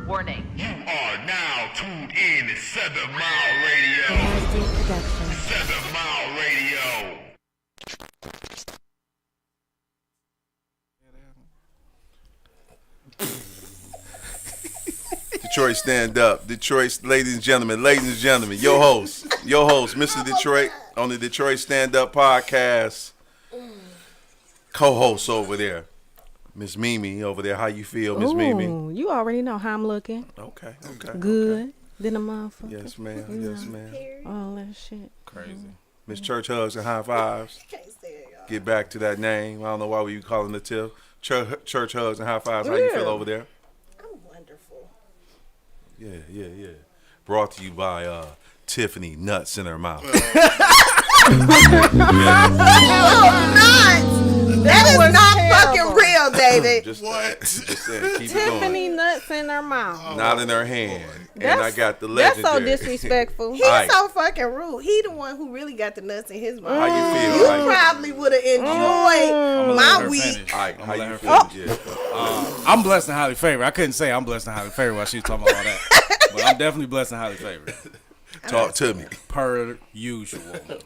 Warning. You are now tuned in to 7 Mile Radio. 7 Mile Radio. Detroit stand up. Detroit, ladies and gentlemen, your host, Mr. Detroit on the Detroit Stand Up Podcast. Co-host over there, Miss Mimi over there. How you feel, Miss Mimi? You already know how I'm looking. Okay. Good. Okay. Then a motherfucker. Yes, ma'am. Yes, ma'am. All that shit. Crazy. Miss Church Hugs and High Fives. Get back to that name. I don't know why we calling the Tiff. Church Hugs and High Fives. How you feel over there? I'm wonderful. Yeah. Brought to you by Tiffany Nuts in her mouth. That is not fucking real, David. Just saying, keep Tiffany Nuts in her mouth. Not in her hand. And I got the legendary. That's so disrespectful. He's so fucking rude. He the one who really got the nuts in his mouth. How you feel? You probably would have enjoyed my week. How you feel? Yeah. I'm blessed and highly favored. I couldn't say I'm blessed and highly favored while she was talking about all that. But I'm definitely blessed and highly favored. Talk to me. Per usual.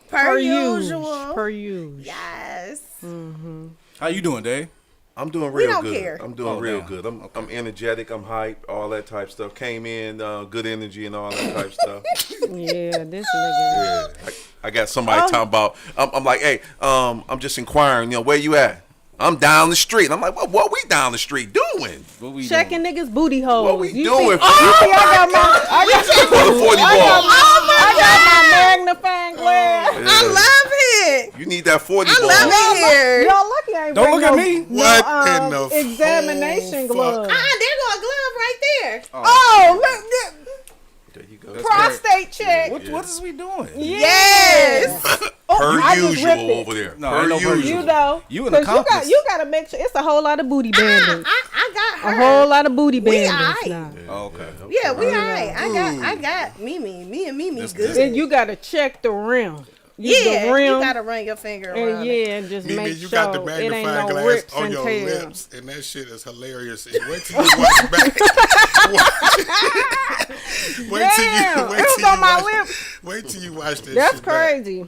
Per usual. Per usual. Yes. Mm-hmm. How you doing, Dave? I'm doing real don't good. care. I'm doing real good. I'm energetic. I'm hype. All that type stuff. Came in good energy and all that type stuff. Yeah, this nigga. Yeah. I got somebody talking about. I'm like, hey, I'm just inquiring. Where you at? I'm down the street. I'm like, what we down the street doing? What we Checking doing? niggas' booty holes. What we doing? I got my magnifying glass. Yeah. I love it. You need that 40 I ball. love it here. Y'all lucky I ain't Don't bring look at me. What in the examination glove. There go a glove right there. Oh, look, There you go. prostate check. What is we doing? Yes. Per I just usual ripped it. over there. No, Per ain't no per usual. You know, You an 'cause accomplice. You gotta make sure it's a whole lot of booty bandits. I got her. A whole lot of booty We bandits aight. now. Oh, okay. Yeah, we alright. I got Mimi. Me and Mimi good. Then you gotta check the rim. Yeah, the rim, you gotta run your finger and around it. and just Mimi, make you sure got the it ain't magnifying no glass rips on and your tears. lips, and that shit is hilarious. And wait till you watch back. Damn, it was on my lips. Wait till you watch this. That's shit back. crazy.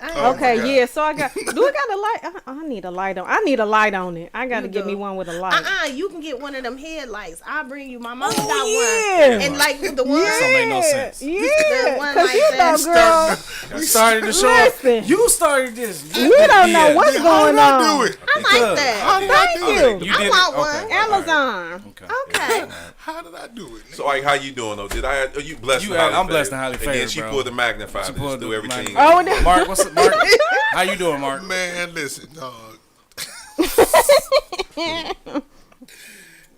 Oh Okay, my God. yeah. So I got. Do I got a light? I need a light on. I need a light on it. I gotta get me one with a light. You can get one of them headlights. I'll bring you. My mom got yeah. one. And like the one. That don't make no sense. The Yeah, one cause like you know, that. girl, You started the show. Listen. You started this. we don't know what's How going did I on. do it? I like that. Thank you. You I did want it. one. Okay. Amazon. Okay. How did I do it? So, how you doing though? Are you blessed? You and highly I'm blessed favored? and highly And then favored, she bro. pulled the magnifier She to pulled just do the everything. Oh, no. Mark, Mark? How you doing, Mark? Man, listen, dog.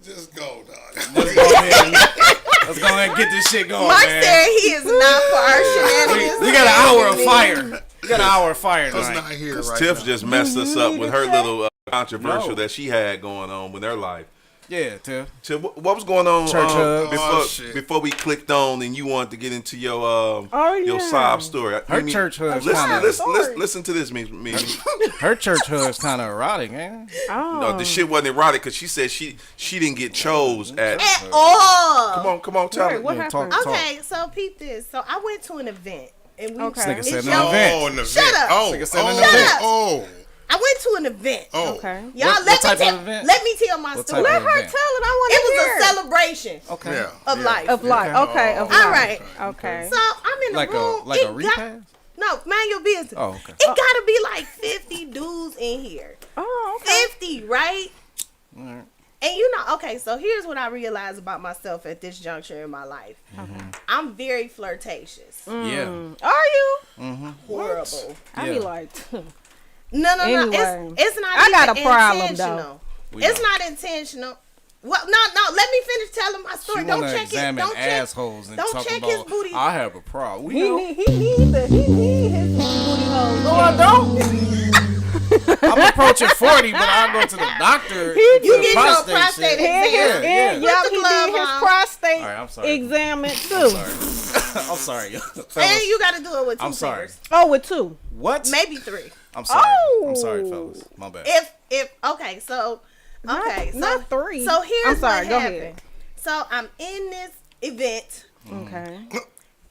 Just go, dog. Let's go ahead and get this shit going, Mark man. said he is not for our shenanigans. We got an hour of fire. We got an hour of fire It's tonight. not here right Tiff now. just messed us up with her little controversial No. that she had going on with her life. Yeah, Tiff. So what was going on Church Hub. Oh, shit. before we clicked on and you wanted to get into your yeah. sob story? Her church hub's Listen to this, Mimi. Her church hub's kind of erotic, man. Oh. No, the shit wasn't erotic because she said she didn't get chose at. At all. Come on, tell me. What happened? Okay, so peep this. So I went to an event. And we Okay. Nigga said it's an your- event. Oh, an event. Shut up. Oh, Nigga said an oh, event. oh, I went to an event. oh. Okay. Y'all, What let type me of tell. event? Let me tell my What story. type Let of her event? tell it. I want It to was hear a celebration Okay. Yeah. of life. Of life. Okay. Of All life. right. Okay. So I'm in the Like room. a like a It repass? got- No, mind your business. Oh, okay. It gotta be like 50 dudes in here. Oh, okay. 50, right? Alright. And you know, okay, so here's what I realized about myself at this juncture in my life. I'm very flirtatious. Yeah. Are you? Horrible. I be Yeah. like, No. Anyway. It's not I got even a problem, intentional. We It's know. not intentional. Well, no. Let me finish telling my She story. Don't want to check it. examine Don't check. assholes and Don't talk check about, his booty. I have a problem. We he know. need his booty hole. No, I don't. I'm approaching 40, but I'll go to the doctor. You for get your prostate prostate shit. exam. Yeah. And Put yup, the he glove did his on. prostate All right, I'm sorry. examine too. Sorry. I'm sorry, yo. And Fellas, you got to do it with 2 I'm sorry. fingers. Oh, with two. What? Maybe 3. I'm sorry. Oh. I'm sorry, fellas. My bad. If okay, so Okay, not 3. So here's I'm sorry. what Go happened. ahead. So I'm in this event, Okay.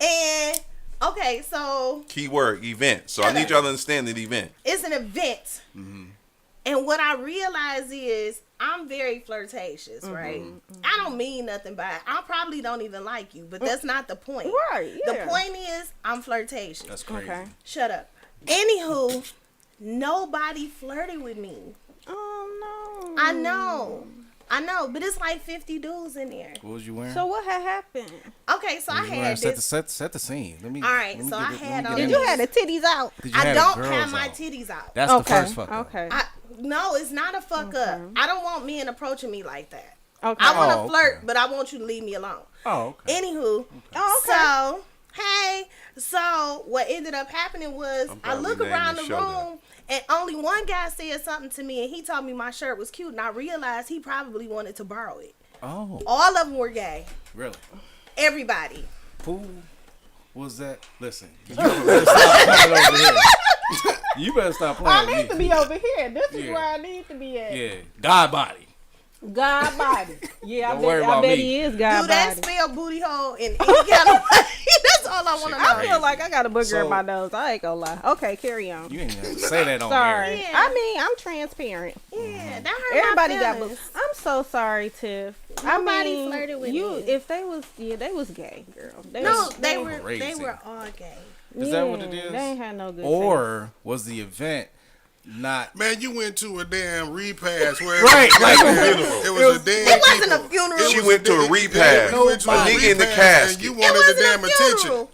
and okay, so Keyword event. So I need y'all to understand the event. it's an event, and what I realize is I'm very flirtatious, right? I don't mean nothing by it. I probably don't even like you, but that's not the point. Right. The Yeah. point is I'm flirtatious. That's crazy. Okay. Shut up. Anywho, nobody flirted with me. Oh no. I know, but it's like 50 dudes in there. What was you wearing? So what had happened? Okay, so I What was you wearing? had Set this. the scene. Let me. All right, let me so get I it- let me had get on in Did you this. have the titties out? Did you I have don't the have girls my out? titties out. That's the Okay. first fuck up. Okay. No, it's not a fuck up. I don't want men approaching me like that. Okay. I want to Oh, flirt, okay. but I want you to leave me alone. Oh, okay. Anywho, Oh, okay. so hey, so what ended up happening was I'm I glad look we named around the the show room and only one guy said something to me, and he told me my shirt was cute, and I realized he probably wanted to borrow it. Oh, All of them were gay. really? Everybody. Who was that? Listen, you better stop playing over here. You better stop playing I with need to me. be over here. This is Yeah. where I need to be at. Yeah, God body. God body. Yeah, Don't worry I about bet me. he is God Do that body. spell booty hole in any kind of way? That's all I want to I know. feel like I got a booger So- in my nose. I ain't gonna lie. Okay, carry on. You ain't have to say that on Sorry. air. Yeah. I mean, I'm transparent. Yeah, that hurt Everybody my got feelings. boobs. I'm so sorry, Tiff. Nobody I mean, flirted with you. me. If they was, they was gay, girl. No, they so were crazy. all gay. Is that what it is? They ain't had no good. Or was the event not? Man, you went to a damn repast where Right, like- it was a damn. It wasn't a funeral. It She was went to a damn- repast. You went to A nigga in the casket. and you It wanted wasn't the damn a attention. funeral.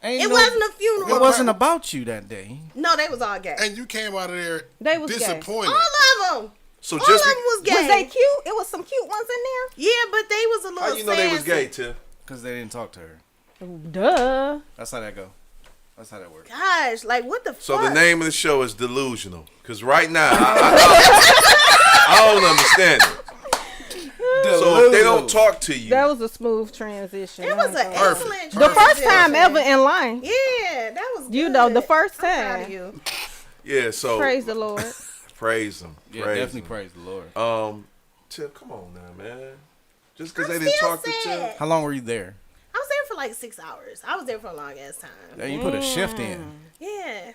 Ain't It no- wasn't a funeral. It wasn't about you that day. No, they was all gay. And you came out of there They was gay. disappointed. All of them. So All just of them was gay. Was they cute? It was some cute ones in Yeah, but they was a little how you know they was sassy. gay, Tiff? Because they didn't talk to her. there. Duh. That's how that go. That's how that works. Gosh, like what the So fuck? the name of the show is Delusional. Because right now, I don't understand it. So if they don't talk to you, That was a smooth transition. It was an Perfect. excellent the first transition. time ever in line. Yeah, that was good. You know, the first I'm proud of time. you. yeah, so Praise the Lord. praise them. Yeah, praise definitely them. praise the Lord. Tiff, come on now, man. Just because I'm they didn't still talk to sad. Tiff. How long were you there? I was there for like 6 hours. I was there for a long ass time. Yeah, you put a shift in. Yeah.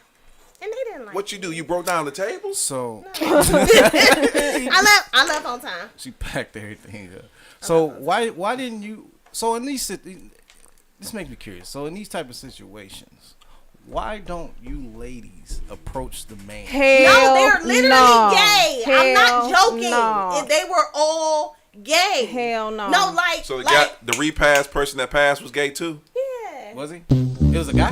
And they didn't like What you do? You broke down the tables? So I left on time. she packed everything up. So why didn't you? So in these, this makes me curious. So in these type of situations, why don't you ladies approach the man? Hell No, they're literally no. gay. I'm not Hell joking. no. If they were all gay. Hell no. No, like, So the like, guy, the repass person that passed was gay too? yeah. Was he? It was a guy.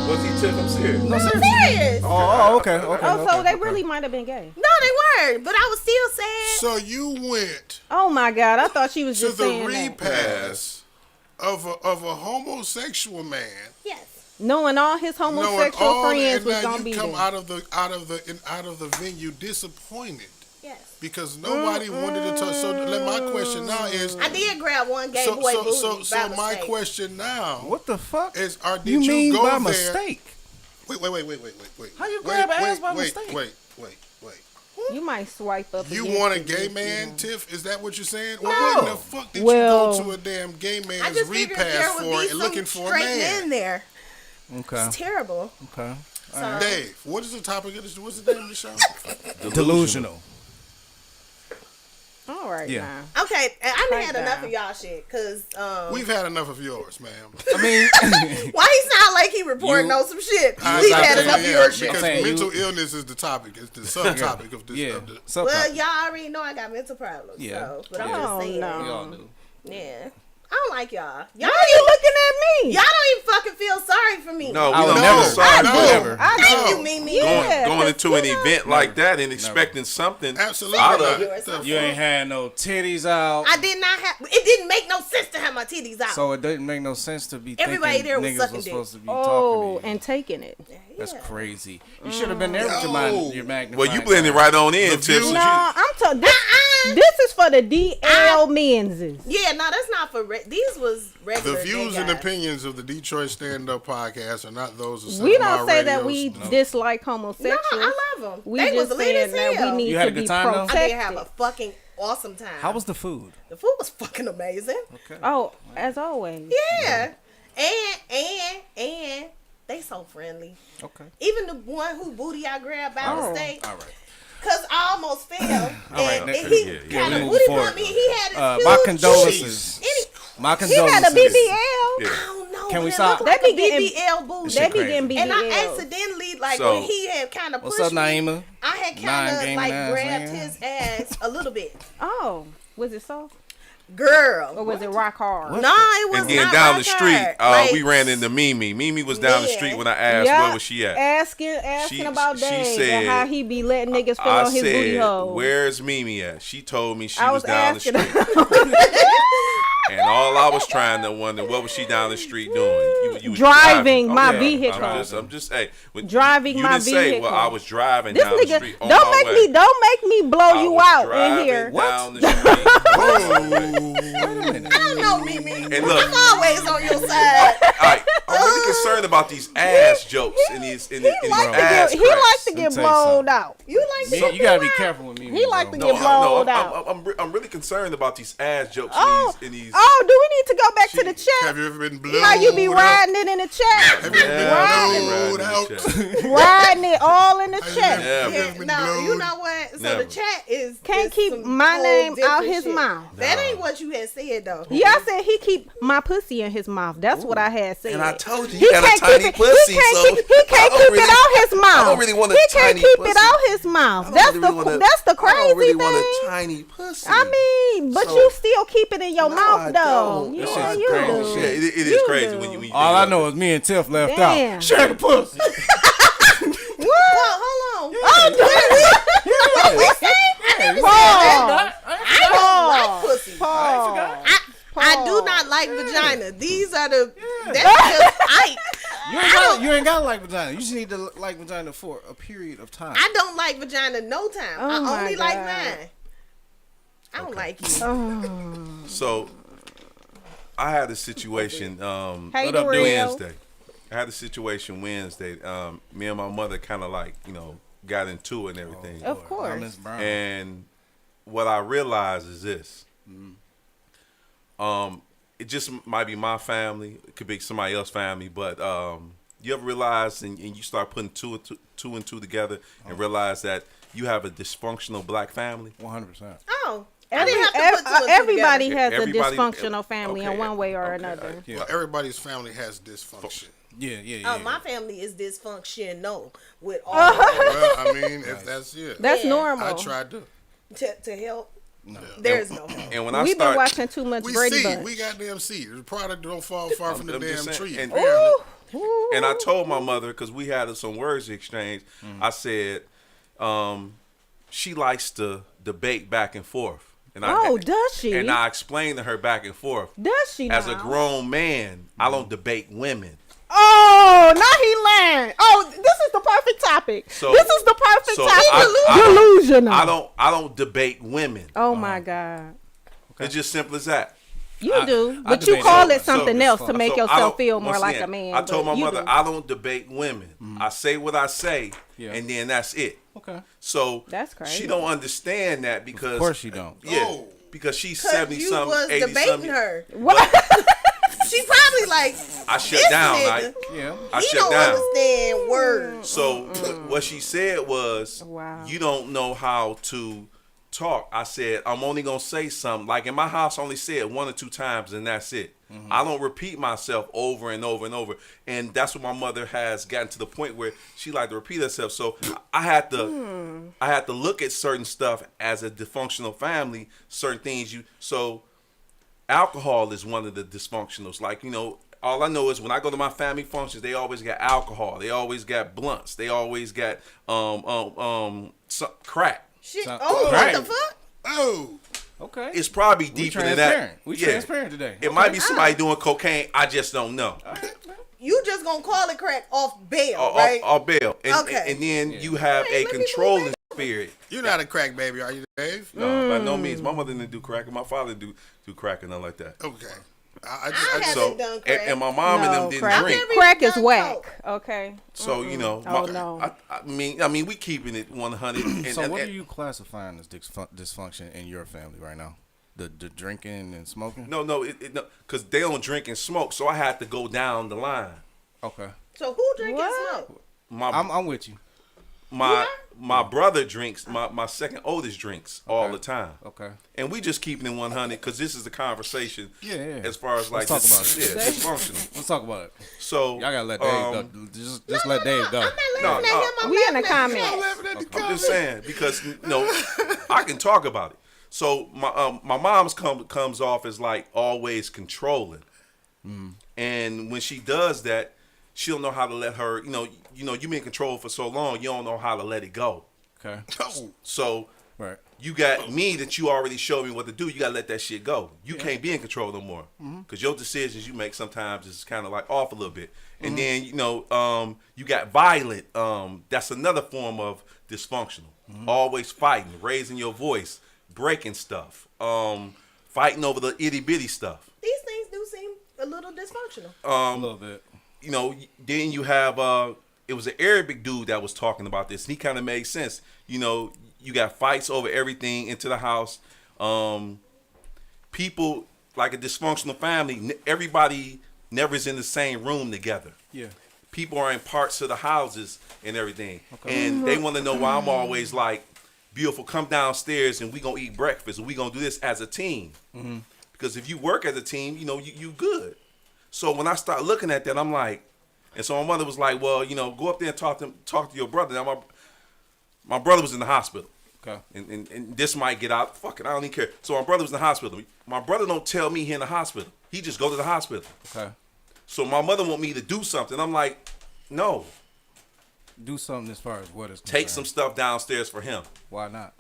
Was he Tiff? I'm serious. No, I'm seriously. serious. Oh, okay. Oh, so they really might have been gay. No, they weren't. But I was still sad. So you went Oh my God, I thought she was to just the saying that. repass of a homosexual man, Yes. Knowing all his knowing homosexual all that, friends and was now gonna you be come there. out of the venue disappointed Yes. because nobody wanted to touch. So my question now is, I did grab one gay so boy so booty so, by so my mistake. question now What the fuck? is, did you you mean go by there? mistake? Wait. How you grab ass by wait, mistake? Wait. You might swipe up. You against want a it, gay you man, know. Tiff? Is that what you're saying? No. Well, what in the fuck did Well, you go to a damn gay I man's just figured there repass would for be and looking some for a straight men man? there. Okay. It's terrible. Okay. So, Dave, what is the topic of this? What's the name of the show? Delusional. All right, Yeah. now. okay, I done Crank had enough down. of y'all shit. Cause We've had enough of yours, ma'am. I mean, why he sound like he reporting You- on some shit? I- We've I had say, enough of yeah, your shit. because I'm saying mental illness is the topic. It's the subtopic of this. yeah. Of the, So Well, y'all already know I got mental problems. Yeah. So, but I'm Yeah. just Oh, saying. no. we all knew. Yeah. I don't like y'all. Y'all Why are you looking at me? Y'all don't even fucking feel sorry for me. No, we I would don't never. feel sorry. No. for Never. I Thank do. you, Mimi. Yeah. going 'cause into you an know- event like that and expecting something Absolutely out not. of it. The You ain't had no titties out. I did not have. It didn't make no sense to have my titties out. So it didn't make no sense to be Everybody thinking there was niggas sucking was dick. supposed to be Oh, talking to you. and taking it. That's Yeah. crazy. You should have been there with your, No. your magnifying Well, you blended glass. right on in, The Tiff. view- so No, you- I'm talking. This is for the DL menses. Yeah, no, that's not for. These was regular. The views gay and guys. opinions of the Detroit Stand Up Podcast are not those of We Cinema don't say that Radio's- we dislike homosexuals. No, I love love them. We They was just lit saying as that hell. we need You had to a good be time, though? I protected. did have a fucking awesome time. How was the food? The food was fucking amazing. Okay. Oh, as always. Yeah. And they so friendly. Okay. Even the one who booty I grabbed by Oh. mistake. All right. Cause I almost fell. right, and next- he yeah, kind we of move booty forward. bumped me. He had his huge My condolences. My He had condolences. a BBL. I don't know. Can we but it stop? looked like They a be getting- BBL booty. They be crazy. getting BBL. And I accidentally, like, So- when he had kind of What's pushed up, Naima? I had kind Non-gaming of, like, ass grabbed nigga. his ass a little bit. Oh, was it soft? Girl. Or was it rock hard? No, it was And then not down rock the street, hard. Like, we ran into Mimi. Mimi was down the Man. street when I asked where was she at. Asking She- about she Dave said- and how he be letting niggas feel I on his booty said, hole. "Where's Mimi at?" She told me she I was was down the asking street. And all I was trying to wonder, what was she down the street doing? You was Driving my Okay, vehicle. I'm just, hey, Driving you my didn't say, vehicle. well, I was driving This down the nigga, street on don't my make way. me, don't make me blow I you was out in driving here. down the street. I don't know, Mimi. And look- I'm always on your side. All right, I'm really concerned about these ass jokes and these He ass like to get cracks. get Let me tell you blowed something. out. You like to You gotta be careful with me. He like to No, get blowed out. I'm really concerned about these ass jokes Oh, in these. oh, do we need to go back to the chat? Have you ever been blowed How you be out? riding it in the chat? Have you ever Yeah, been blowed out? Riding it all in the Have you chat. ever Yeah, been no, you blowed? know what? So Never. the chat is Can't is keep some my whole name out different his shit. mouth. That ain't what you had said though. Yeah, I said he keep my pussy in his mouth. That's what I had said. And I told you He he got a can't tiny keep it- pussy, He can't so keep, he I can't don't keep really- it out his mouth. I don't really want a He can't tiny keep pussy. it out his mouth. I That's don't really want that's the crazy I don't really thing. want a tiny pussy. I mean, but So- you still keep it in your No, mouth I though. don't. Yeah, That shit's you crazy do. Yeah, it is You crazy do. when you All I think know about is me and Tiff left Damn. out. Share the pussy. Well, hold on. Paul. I don't like pussy. Paul. I do not like vagina. These are the that's just You ain't gotta like vagina. You just need to like vagina for a period of time. I don't like vagina no time. Oh I my only like God. mine. I don't like you. it. So I had a situation Hey, What up, Darrell. Wednesday. I had a situation Wednesday. Me and my mother kind of like, got into it and everything. Of course. Miss Brown. And what I realized is this. It just might be my family. It could be somebody else's family. But you ever realize and you start putting two and two together and realize that you have a dysfunctional black family? 100%. Oh, I didn't have to put two and two Everybody together. has Everybody- a dysfunctional family in okay, one way or okay, another. Yeah. Well, everybody's family has dysfunction. Yeah. Oh, my family is dysfunctional with all Well, I mean, if that's it. That's Yeah. normal. I tried to. to help. There's no help. And when I We've been start, watching too much We Brady see, Bunch. we goddamn see. The product don't fall far from the I'm damn just saying, tree. and- Ooh. and I told my mother, because we had some words exchange, I said, she likes to debate back and forth. And Does she? And I explained to her back and forth. Does she As a now? grown man, I don't debate women. Oh, now he learned. Oh, this is the perfect topic. So- this is the perfect so topic. I- Delusional. I don't debate women. Oh my God. It's just simple as that. You do, I but you debate call everyone. it something So- else to make So I yourself don't- feel more once like again, a man. I told my but you mother, do. I don't debate women. I say what I say, Yeah. and then that's it. Okay. So That's crazy. she don't understand that because Of course you don't. Yeah, Oh. because she's 'Cause 70 you something, was 80 debating something. her. What? She probably like I shut this down. nigga. Yeah. I He shut don't down. understand words. So what she said was, Wow. you don't know how to talk. I said, I'm only gonna say something. Like in my house, I only say it 1 or 2 times, and that's it. I don't repeat myself over and over and over. And that's what my mother has gotten to the point where she like to repeat herself. So I had to look at certain stuff as a dysfunctional family. Certain things so alcohol is one of the dysfunctionals. Like, all I know is when I go to my family functions, they always got alcohol. They always got blunts. They always got crack. Shit. So- Oh, Right. what the fuck? Oh, Okay. It's probably We deeper than that. transparent. We transparent today. It might be somebody doing cocaine. I just don't know. You just gonna call it crack off bail, Or right? bail. And, Okay. and then you have Hey, a let me controlling spirit. you're not a crack baby, are you, Dave? No, by no means. My mother didn't do crack, and my father didn't do crack and nothing like that. Okay. I haven't just done crack. and my mom and them No, didn't crack. drink. Never Crack even is done whack. coke. Okay. So you know, Oh, no. I mean, we keeping it 100. And, So what are you classifying as dysfunction in your family right now? The drinking and smoking? No, because they don't drink and smoke, so I had to go down the line. Okay. So who drink and What? smoke? I'm with you. My brother drinks. My second oldest drinks all Okay. the time. Okay. And we just keeping it 100 because this is the conversation. Yeah. As far as like Let's talk about it. yeah, dysfunctional. Let's talk about it. So Y'all gotta let Dave go. Just let Dave go. I'm not laughing No, at him. I'm We in laughing the at comments. I'm just saying because I can talk about it. So my mom's comes off as like always controlling, and when she does that, she don't know how to let her. You been in control for so long, you don't know how to let it go. Okay. So Right. you got me that you already showed me what to do. You gotta let that shit go. You can't be in control no more because your decisions you make sometimes is kind of like off a little bit. And then you got violent. That's another form of dysfunctional. Always fighting, raising your voice, breaking stuff, fighting over the itty bitty stuff. These things do seem a little dysfunctional. A little bit. Then you have it was an Arabic dude that was talking about this, and he kind of made sense. You got fights over everything into the house. People like a dysfunctional family. Everybody never is in the same room together. Yeah. People are in parts of the houses and everything, and they want to know why I'm always like, beautiful, come downstairs and we gonna eat breakfast and we gonna do this as a team. Because if you work as a team, you good. So when I start looking at that, I'm like, and so my mother was like, well, go up there and talk to your brother. Now my brother was in the hospital. Okay. And this might get out. Fuck it, I don't even care. So my brother was in the hospital. My brother don't tell me he in the hospital. He just go to the hospital. Okay. So my mother want me to do something. I'm like, no. Do something as far as what is Take some concerned. stuff downstairs for him. Why not?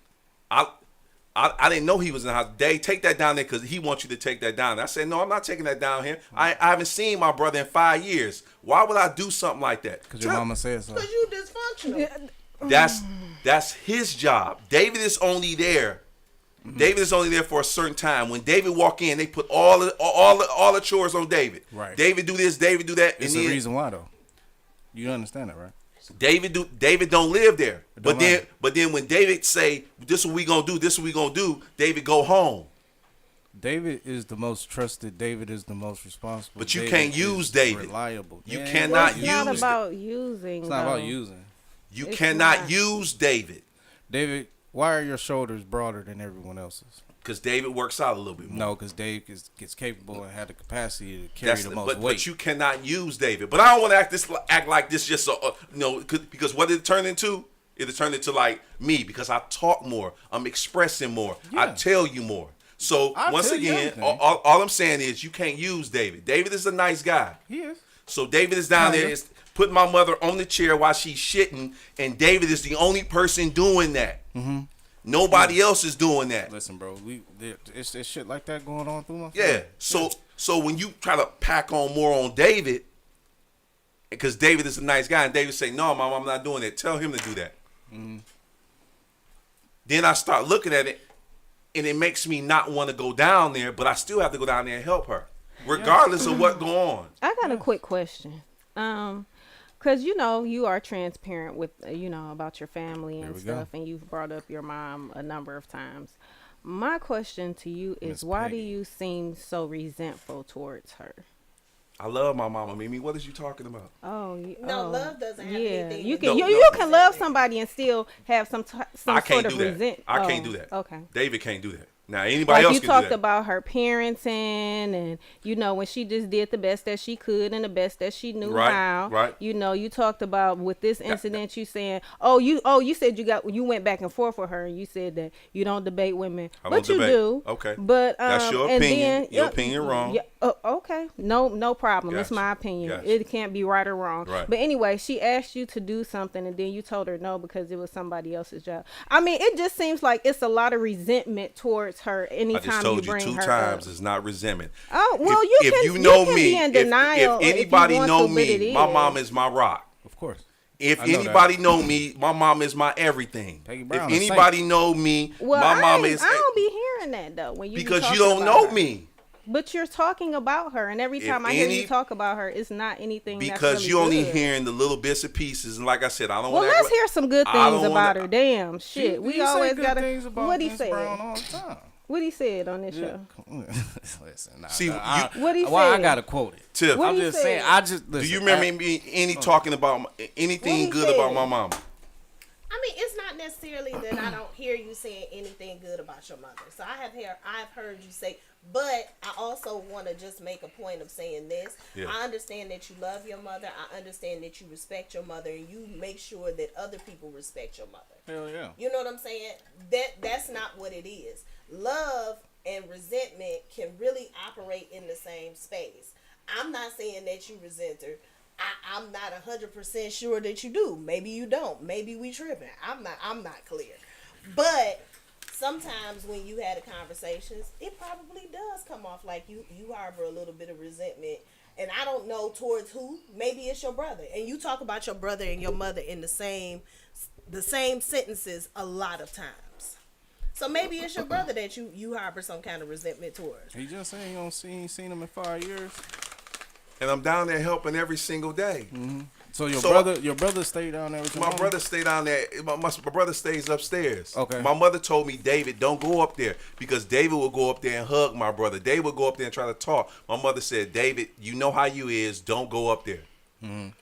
I didn't know he was in the house. Dave, take that down there because he wants you to take that down there. I said, no, I'm not taking that down here. I haven't seen my brother in 5 years. Why would I do something like that? Because your mama said so. Because you dysfunctional. That's his job. David is only there. David is only there for a certain time. When David walk in, they put all the chores on David. Right. David do this, David do that. It's and the then reason why, though. You understand that, right? David don't live there. don't matter. But then when David say, this is what we gonna do, this is what we gonna do, David go home. David is the most trusted. David is the most responsible. But you David can't is use David. Reliable. You Yeah. cannot It's not use about using. It's not about though. using. You It's cannot not. use David. David, why are your shoulders broader than everyone else's? Because David works out a little bit more. No, because Dave gets capable and had the capacity to carry the most weight. But you cannot use David. But I don't want to act like this just so because what it turned into? It turned into like me because I talk more. I'm expressing more. I Yeah. tell you more. So I'll once tell you again, everything. all I'm saying is you can't use David. David is a nice guy. He is. So David is down there is putting my mother on the chair while she's shitting, and David is the only person doing that. Nobody else is doing that. Listen, bro, it's shit like that going on through my Yeah. family. So when you try to pack on more on David, because David is a nice guy, and David say, "No, Mom, I'm not doing it. Tell him to do that." Then I start looking at it, and it makes me not want to go down there, but I still have to go down there and help her, regardless of what go on. I got a quick question. Because, you are transparent with, about your family and There we go. stuff, and you've brought up your mom a number of times. My question to you is, Miss why do Peggy. you seem so resentful towards her? I love my mama, Mimi. What is you talking about? Oh, No, love doesn't have anything You to can do with you can resentment. love somebody and still have some I can't sort of do that. resent. I can't do that. Okay. David can't do that. Now anybody Like else you can talked do that. about her parenting, and when she just did the best that she could and the best that she knew Right, how. right. You talked about with this incident. You saying, you said you went back and forth with her, and you said that you don't debate women, I but don't you debate. do. Okay. But That's your and opinion. then- Your opinion wrong. Yeah. Okay. No problem. It's Gotcha. my opinion. Gotcha. It can't be right or wrong. Right. But anyway, she asked you to do something, and then you told her no because it was somebody else's job. I mean, it just seems like it's a lot of resentment towards her I anytime just told you bring two her times. up. It's not resentment. Oh, well, If you know me, be in denial if anybody you want know to, but it me, my is. mom is my rock. Of course. If I know anybody know me, my mom is my everything. Peggy If Brown, a anybody know me, Well, my mom I is don't be hearing that though when you be because you talking don't about know her. me. But you're talking about her, and every If time I hear any- you talk about her, it's not anything that's because really you only good. hearing the little bits and pieces, and like I said, I don't Well, want let's hear some good I things don't about wanna- her. Damn, shit. You We say always good gotta. things about What he Vince said? Brown all the time. What he said on this show? Listen, nah, See, nah, you- What he why I said? gotta quote it? Tiff, What I'm he just said? saying. I just do listen, you remember me any talking about anything What he good about said? my mama? I mean, it's not necessarily that I don't hear you saying anything good about your mother. So I've heard you say, but I also want to just make a point of saying this. Yeah. I understand that you love your mother. I understand that you respect your mother, and you make sure that other people respect your mother. Hell yeah. You know what I'm saying? That's not what it is. Love and resentment can really operate in the same space. I'm not saying that you resent her. I'm not 100% sure that you do. Maybe you don't. Maybe we tripping. I'm not clear. But sometimes when you had the conversations, it probably does come off like you harbor a little bit of resentment. And I don't know towards who. Maybe it's your brother. And you talk about your brother and your mother in the same sentences a lot of times. So maybe it's your brother that you harbor some kind of resentment towards. He just saying he ain't seen him in 5 years. And I'm down there helping every single day. So your So- brother stayed down there with your My mama? brother stayed down there. My brother stays upstairs. Okay. My mother told me, David, don't go up there, because David will go up there and hug my brother. David would go up there and try to talk. My mother said, David, you know how you is. Don't go up there.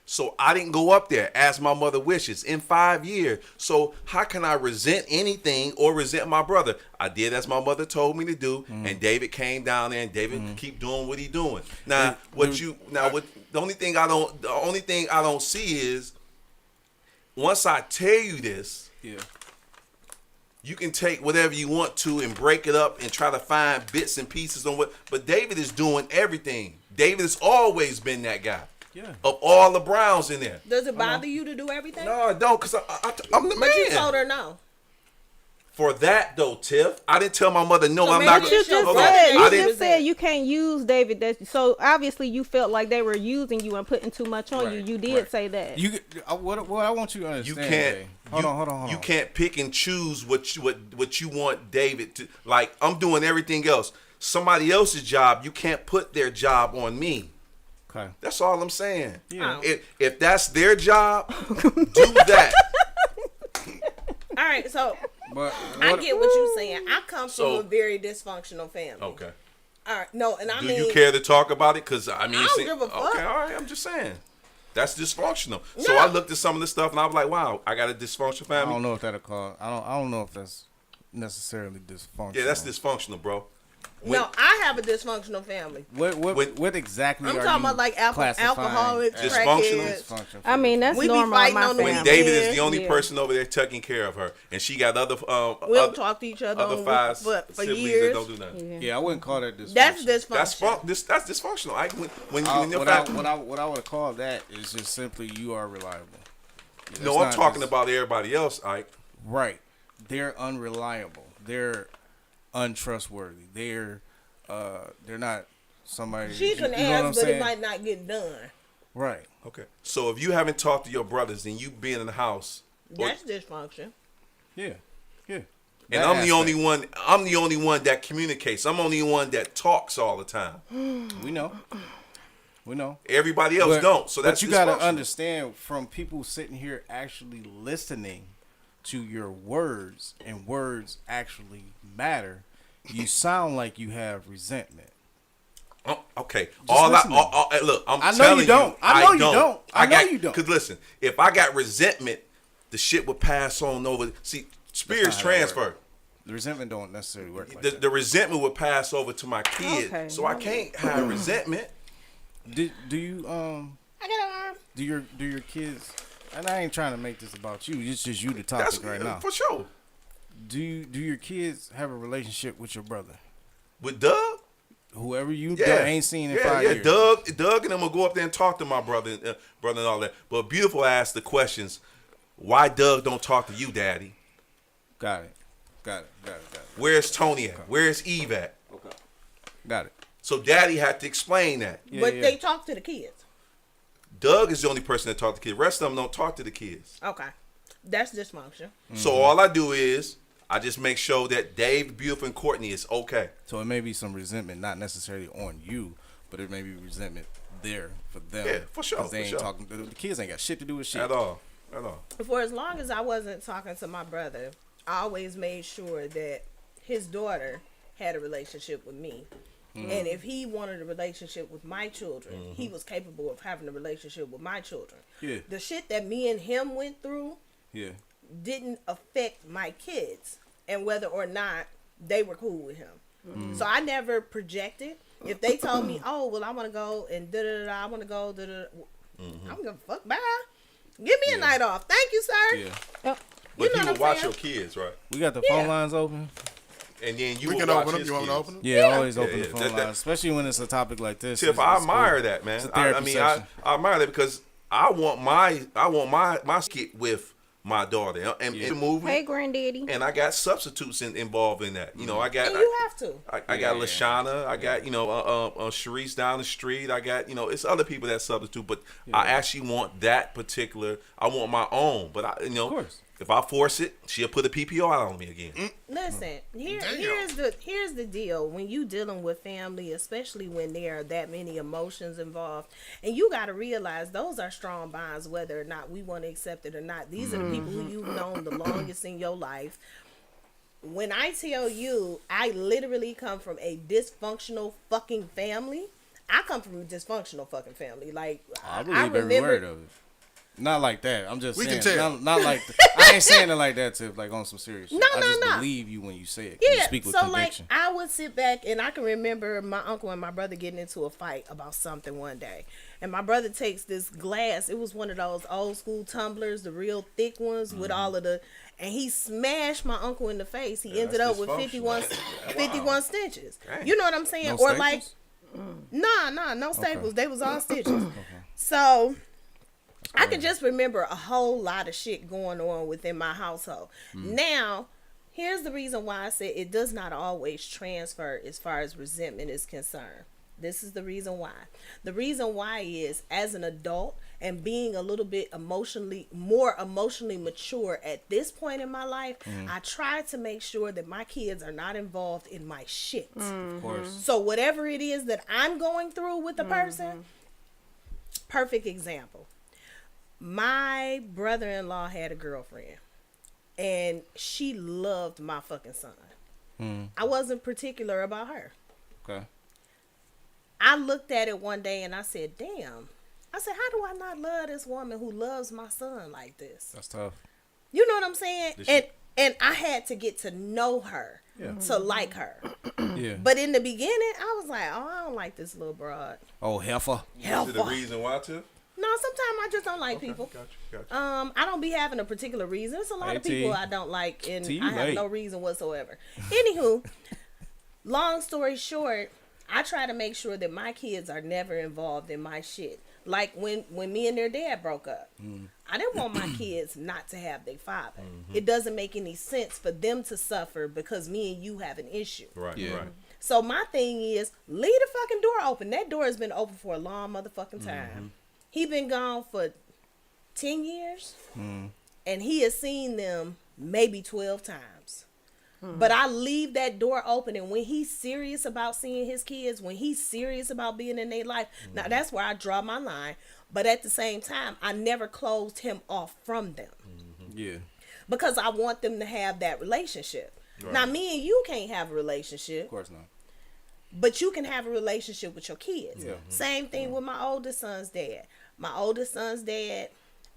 So I didn't go up there as my mother wishes in 5 years. So how can I resent anything or resent my brother? I did as my mother told me to do, and David came down there, and David keep doing what he doing. Now, the only thing I don't see is, once I tell you this, Yeah. you can take whatever you want to and break it up and try to find bits and pieces on what. But David is doing everything. David has always been that guy. Yeah. Of all the Browns in there. Does it bother you to do everything? No, I don't, because I'm the But you man. told her no. For that, though, Tiff, I didn't tell my mother, no, So I'm maybe not But going you it's your just Hold on. brother said that I you didn't- just said you can't use David. That so obviously you felt like they were using you and putting too much on you. Right, You did right. say that. What I want you to You understand. can't. Jay. Hold on. You can't pick and choose what you want David to like. I'm doing everything else. Somebody else's job, you can't put their job on me. Okay. That's all I'm saying. Yeah. If that's their job, do that. All right, so But I get what you're saying. I come So- from a very dysfunctional family. Okay. All right, no, and I Do mean, you care to talk about it? Because I mean, I don't give a fuck. Okay, all right. I'm just saying. That's dysfunctional. So No. I looked at some of the stuff and I was like, wow, I got a dysfunctional I family. don't know if that'll call. I don't know if that's necessarily dysfunctional. Yeah, that's dysfunctional, bro. no, I have a dysfunctional family. What exactly? I'm are talking you about like classifying alcoholics, as Dysfunctional? crackheads. I mean, that's We be normal in fighting my on the family. When Yeah. David is the only Yeah. person over there taking care of her, and she got other We don't other, talk to each other other on, five for siblings years. that don't do nothing. Yeah, I wouldn't call that dysfunctional. That's dysfunctional. That's dysfunctional. When your What I would call that is just simply you are reliable. Yeah, no, that's I'm not talking just- about everybody else. Ike. Right. They're unreliable. They're untrustworthy. They're not somebody. She can you know what I'm ask, but it saying? might not get done. Right. Okay. So if you haven't talked to your brothers and you being in the house, That's dysfunction. Yeah. Yeah. and That I'm the only aspect. one. I'm the only one that communicates. I'm the only one that talks all the time. We know. We know. Everybody else don't. So that's but you gotta dysfunctional. understand, from people sitting here actually listening to your words, and words actually matter, you sound like you have resentment. Oh, okay. listen to me. Look, I'm I know telling you don't. I know you don't. I know you don't. Because listen, if I got resentment, the shit would pass on over. See, spirits That's not how that transfer. The resentment don't necessarily work like The, that. the resentment would pass over to my kids. Okay. So I can't have resentment. Do you I got an arm. do your kids? And I ain't trying to make this about you. It's just you, the That's topic right now. for sure. Do your kids have a relationship with your brother? With Doug. Whoever you Yeah, ain't seen in yeah, 5 yeah. years. Doug and them will go up there and talk to my brother, and all that. But Beautiful asked the questions. Why Doug don't talk to you, Daddy? Got it. Where's Tony at? Where's Eve at? Got it. So Daddy had to explain that. Yeah, But yeah. they talk to the kids. Doug is the only person that talk to kids. The rest of them don't talk to the kids. Okay. That's dysfunction. So all I do is I just make sure that Dave, Beautiful, and Courtney is okay. So it may be some resentment, not necessarily on you, but it may be resentment there for them. Yeah, for sure, 'Cause they for ain't sure. talking. The kids ain't got shit to do with shit. At all. For as long as I wasn't talking to my brother, I always made sure that his daughter had a relationship with me. And if he wanted a relationship with my children, he was capable of having a relationship with my children. Yeah. The shit that me and him went through Yeah. didn't affect my kids and whether or not they were cool with him. So I never projected. If they told me, oh, well, I want to go and I want to go, I'm going to fuck, bye. Give me a night off. Thank you, sir. Yeah. But You you know will what I'm watch saying? your kids, right? We got the Yeah. phone lines open. And then you We will can watch open them. his You want me to kids. open them? Yeah, always open Yeah, the phone that- lines, especially when it's a topic like this. Tiff, It's- I it's admire cool. that, man. It's a I therapy mean, session. I admire that because I want my skit with my daughter and Yeah. the movie. Hey, granddaddy. And I got substitutes involved in that. You know, I got And you have to. I got Yeah. Lashana. I got Sharice down the street. I got it's other people that substitute, but I actually want that particular. I want my own, but I Of course. if I force it, she'll put a PPO out on me again. Listen, Damn. here's the deal. When you dealing with family, especially when there are that many emotions involved, and you got to realize those are strong bonds, whether or not we want to accept it or not. These are the people who you've known the longest in your life. When I tell you, I literally come from a dysfunctional fucking family. I come from a dysfunctional fucking family. Like I believe every word of it. Not like that. I'm just We saying. can tell. Not like I ain't saying it like that, Tiff. Like on some serious shit. No, I no, just no. believe you when you say it. You Yeah, speak with so conviction. like I would sit back and I can remember my uncle and my brother getting into a fight about something one day. And my brother takes this glass, it was one of those old school tumblers, the real thick ones with all of the, and he smashed my uncle in the face. He ended that's up with 51 Wow. stitches. Dang. You know what I'm saying? No Or staples? like, no staples. They was all stitches. So I can just remember a whole lot of shit going on within my household. Now, here's the reason why I said it does not always transfer as far as resentment is concerned. This is the reason why. The reason why is as an adult and being a little bit more emotionally mature at this point in my life, I try to make sure that my kids are not involved in my shit. Of course. So whatever it is that I'm going through with the person, perfect example. My brother-in-law had a girlfriend and she loved my fucking son. I wasn't particular about her. Okay. I looked at it one day and I said, damn. I said, how do I not love this woman who loves my son like this? That's tough. You know what I'm saying? And I had to get to know her Yeah. to like her. Yeah. But in the beginning, I was like, oh, I don't like this little broad. Oh, heifer. Is it the reason why too? No, sometimes I just don't like people. Gotcha. I don't be having a particular reason. There's a lot of Hey, people T. I don't like, and T, I have late. no reason whatsoever. Anywho, long story short, I try to make sure that my kids are never involved in my shit. Like when me and their dad broke up, I didn't want my kids not to have their father. It doesn't make any sense for them to suffer because me and you have an issue. Right, Yeah. right. So my thing is, leave the fucking door open. That door has been open for a long motherfucking time. He been gone for 10 years, and he has seen them maybe 12 times. But I leave that door open, and when he's serious about seeing his kids, when he's serious about being in their life, now that's where I draw my line. But at the same time, I never closed him off from them Yeah. because I want them to have that relationship. Now, me and you can't have a relationship. Of course not. But you can have a relationship with your kids. Yeah. Same thing with my oldest son's dad. My oldest son's dad,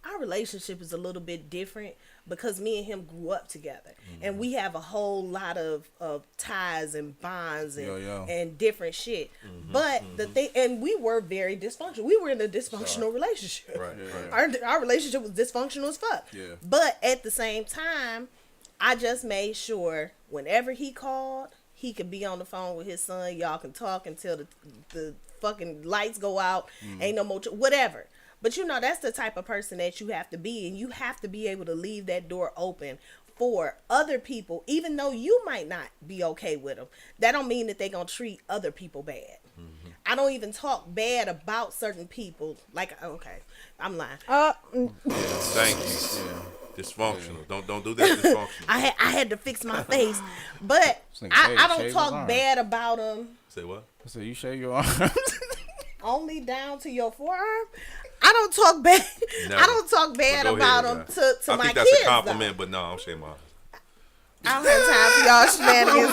our relationship is a little bit different because me and him grew up together. And we have a whole lot of ties and bonds and, and different shit. But the thing, and we were very dysfunctional. We were in a dysfunctional relationship. Right. Our relationship was dysfunctional as fuck. Yeah. But at the same time, I just made sure whenever he called, he could be on the phone with his son. Y'all can talk until the fucking lights go out. Ain't no more, whatever. But you know, that's the type of person that you have to be. And you have to be able to leave that door open for other people, even though you might not be okay with them. That don't mean that they going to treat other people bad. I don't even talk bad about certain people. Like, okay, I'm lying. Thank you. Dysfunctional. Don't do that. Dysfunctional. I had to fix my face, but nigga I shave don't his talk arm. bad about them. Say what? So you shave your arms? Only down to your forearm. I don't talk bad. Never. I don't talk bad But go about ahead, them guys. to I my think kids. that's a compliment, but no, I'm saying mine. I don't have time for y'all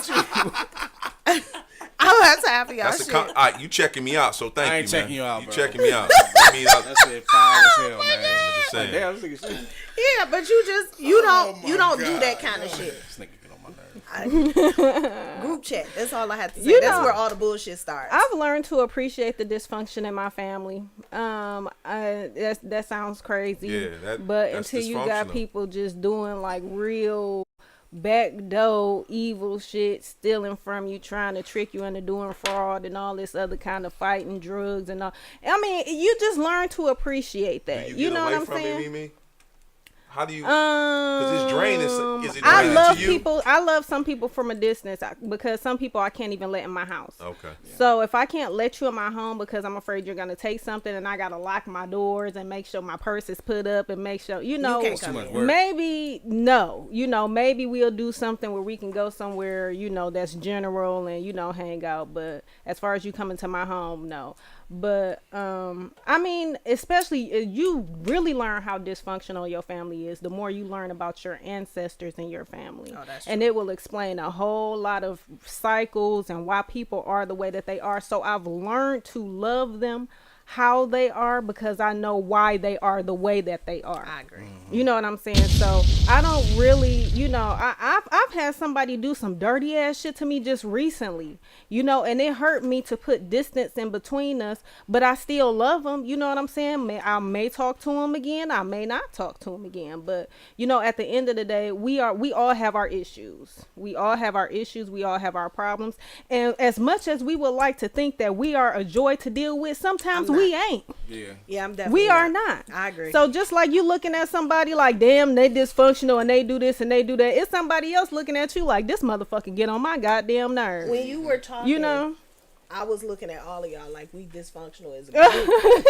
shenanigans. I don't have time for y'all That's shit. all right, you checking me out, so thank you. I ain't checking you out, You bro. checking me out. I mean, That shit foul as hell, man. just saying. Damn, this nigga shit. Yeah, but you don't Oh my do God. that kind of shit. This nigga get on my nerves. Group chat. That's all I have to say. You That's know- where all the bullshit starts. I've learned to appreciate the dysfunction in my family. That sounds crazy. Yeah, but that's until you got dysfunctional. people just doing like real backdoor evil shit, stealing from you, trying to trick you into doing fraud and all this other kind of fighting, drugs and all. I mean, you just learn to appreciate that. Do You get know away what I'm from saying? it, Mimi? How do you? Because it's draining. Is it I draining love to you? people. I love some people from a distance because some people I can't even let in my house. Okay. So if I can't let you in my home because I'm afraid you're gonna take something, and I gotta lock my doors and make sure my purse is put up and make sure can't come in. maybe maybe we'll do something where we can go somewhere that's general and hang out. But as far as you coming to my home, no. But I mean, especially you really learn how dysfunctional your family is the more you learn about your ancestors and your family. Oh, that's and it will explain a whole lot of cycles and why people are the way that they are. So I've learned to love them how they are because I know why they are the way that they are. I agree. You know what I'm saying? So I don't really, I've had somebody do some dirty ass shit to me just recently, and it hurt me to put distance in between us, but I still love them. You know what I'm saying? I may talk to him again. I may not talk to him again, but at the end of the day, we all have our issues. We all have our issues. We all have our problems. And as much as we would like to think that we are a joy to deal with, sometimes we ain't. Yeah, I'm definitely. We are not. I agree. So just like you looking at somebody like, damn, they dysfunctional and they do this and they do that, it's somebody else looking at you like, this motherfucker get on my goddamn nerves. When you were talking, I was looking at all of y'all like we dysfunctional as a group.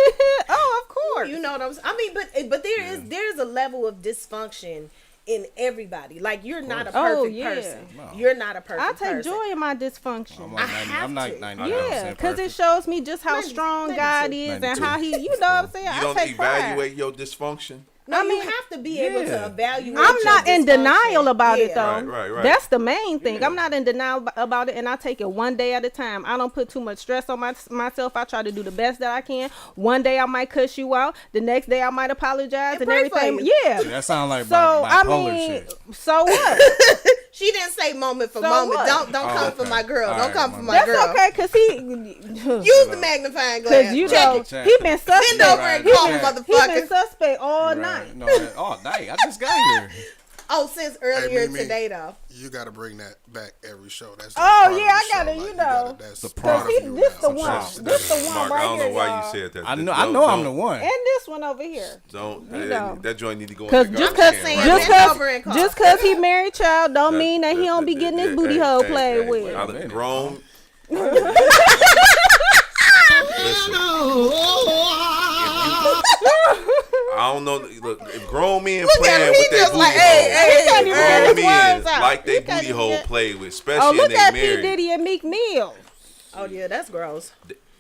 Oh, of course. You know what I'm saying? I mean, but there's a level of dysfunction in everybody. Like you're not a perfect person. No. You're not a perfect I person. take joy in my dysfunction. I'm not 99% Yeah, because it perfect. shows me just how 90 strong 92. God is and 92. how he, you know what I'm saying? You I don't take evaluate pride. your dysfunction. No, I mean, you have to be able to yeah. evaluate. I'm your not in dysfunction. denial about it though. Right. That's the main thing. I'm not in denial about it, and I take it one day at a time. I don't put too much stress on myself. I try to do the best that I can. One day I might cuss you out. The next day I might apologize and pray for everything. you. Yeah. That sound like So bipolar shit. so what? She didn't say moment for So moment. what? Don't come for okay. my girl. All Don't right, come for my my That's girl. okay, cause he Use the magnifying glass. Cause you Check know it. Check he it. been suspect. Bend over and Right, call check. He been motherfucker. suspect all Right. night. No, all night. I just got here. Oh, since earlier Mimi, today though. You got to bring that back every show. That's Oh, part of yeah, the I show. gotta, Like, you know. that's The part product. of He, you this now. the I'm one. sorry. This the one Mark, right I don't here, know why y'all. you said that. I know I'm the one. And this one over here. Don't. You know. That joint need to go in Cause the just garbage cause can, just right? over and call. just cause he married child don't mean that he don't be getting his booty hole played with. I done grown. Listen. I don't know. Look, if grown men Look at playing him, with he their just booty like, hole, hey, He can't even grown get his men words out. like they He can't booty even hole get- played with, Oh, especially look when they at P married. Diddy and Meek Mill. Oh yeah, that's gross.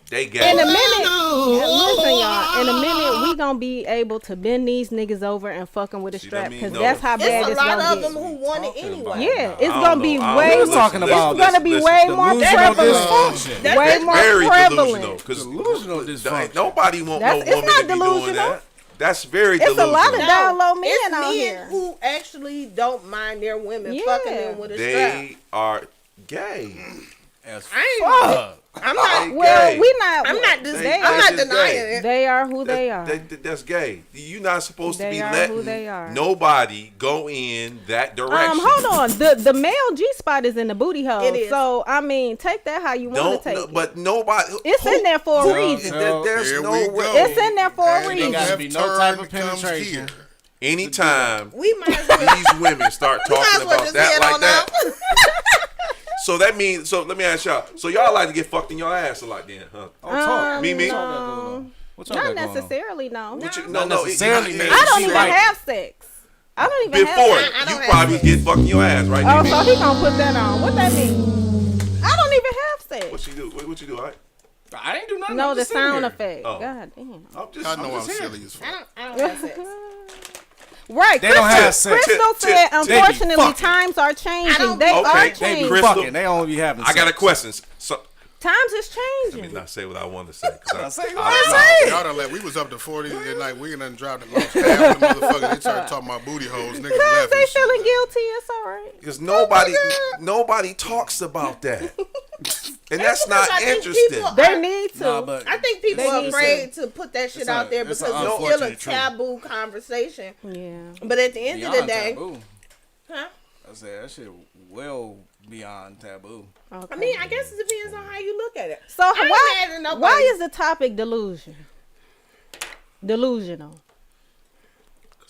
They gay. In a minute, listen, y'all. In a minute, we gonna be able to bend these niggas over and fuck them with a See, strap that mean because no. that's how bad It's a it's lot gonna of them get. who want it Talking anyway. about- Yeah, it's I don't gonna be know. I way don't was know. more. talking about It's gonna be listen, way listen. more Delusional prevalent. dysfunction. That's Way more Very prevalent. delusional. Because Delusional dysfunction. nobody want no That's- it's woman not to be doing delusional. that. That's very It's delusional. a lot of down low men it's out men here. who actually don't mind their women Yeah. fucking them with a strap. They are gay. As I ain't. fuck. I'm not. Well, Gay. we not. I'm not. They- I'm that's not just denying gay. it. They are who they are. That's gay. You're not supposed to They be are letting who they are. nobody go in that direction. Hold on. The male G spot is in the booty hole. It is. So I mean, take that how you want Don't, to take it. but nobody. It's in there for a reason. There's Here no we way. go. It's in there for a And reason. the Gotta left be no type of turn comes penetration. here. Anytime We might as well. these women start We might talking as well about just that head like on that, out. so that means. So let me ask y'all. So y'all like to get fucked in your ass a lot, then, huh? Oh, talk. Mimi? What y'all got Not going on? necessarily, no. What you- Not no, necessarily, it- man. it- I don't She even like it. have sex. I don't even Before have I you don't have probably was sex. getting fucking your ass right Oh, Mimi? so he gonna put that on. What that mean? I don't even have sex. What you do? What you do? I ain't do nothing. No, I'm the just sitting sound here. effect. Oh. God damn. I know I'm just here. silly as fuck. I don't have sex. Right. They don't have sex. Crystal Tip, said, tip, tip. unfortunately, They be fucking. times are I changing. don't- They Okay, are They be changing. Crystal. fucking. They only be having I got a sex. question. So Times is let me changing. not say what I want to say. 'Cause I say I- what I say. Y'all done let, we was up to 40 and like we done dropped the lost half the motherfucker. They started talking about booty holes. Niggas Cause left they and shit. feeling guilty. It's all right. Because nobody talks about that, and that's because not I think interesting. people- They need to. Nah, but I think people They are need afraid to put that shit It's out a- there it's because an it's still a unfortunate truth. taboo conversation. Yeah. But at the end of the Beyond day, taboo. huh? I said that shit well beyond taboo. Okay. I mean, I guess it depends on how you look at it. So I ain't mad at nobody. why is the topic delusion? Delusional.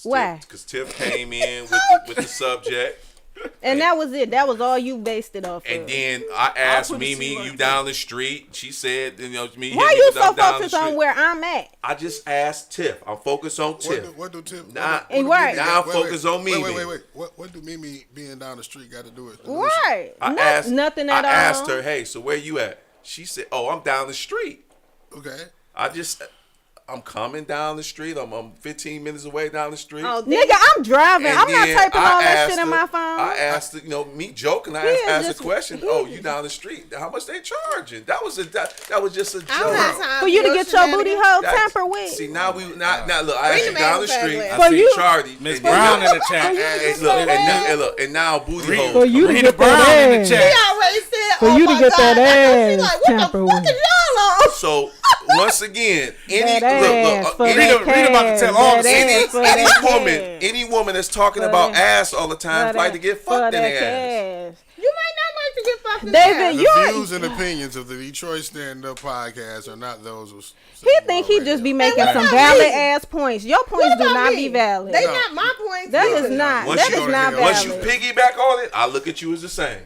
Why? Because Tiff came in with the subject, And that was it. That was all you based it off and of. then I asked put it to Mimi, you like you this. down the street. She said, me. Why hit me you with so down the focused on street. where I'm at? I just asked Tiff. I'm focused on Tiff. What do Tim? Nah, what do right. Mimi- Now focus on Mimi. Wait. What do Mimi being down the street got to do with? Right. Nothing at I all. asked her, hey, so where you at? She said, oh, I'm down the street. Okay. I'm coming down the street. I'm 15 minutes away down the street. Oh, Nigga, I'm driving. And I'm not then typing I all that asked shit in her- my phone. I asked her, me joking. I Yeah, asked just- the question. Oh, you down the street? How much they charging? That was just a joke. I don't have time For you to get your booty hole That's- tampered with. See, now look. I asked Bring you the down the magnifying street. glass. I For see you- Charlie. Miss and Brown then- in the chat. and look, and now booty Read- hole. For you to Rita get Brown that in the ass. chat. He already said, For oh you to my get God. that I ass know. She like, what the tampered fuck with. is y'all on? So once again, That ass for any that Rita about to cash, tell all that the ass for that cash. any woman that's talking For about that- ass all the time For like that- to get for fucked in that their ass. cash. You might not like to get fucking David, ass. The you views and opinions of the Detroit Stand Up podcast are not those of. he think he just be making what some about valid me? ass points. Your What points do about not me? be valid. They No. not my points. That either. is not. Once That you is go to not hell- Once you valid. piggyback on it, I look at you as the same.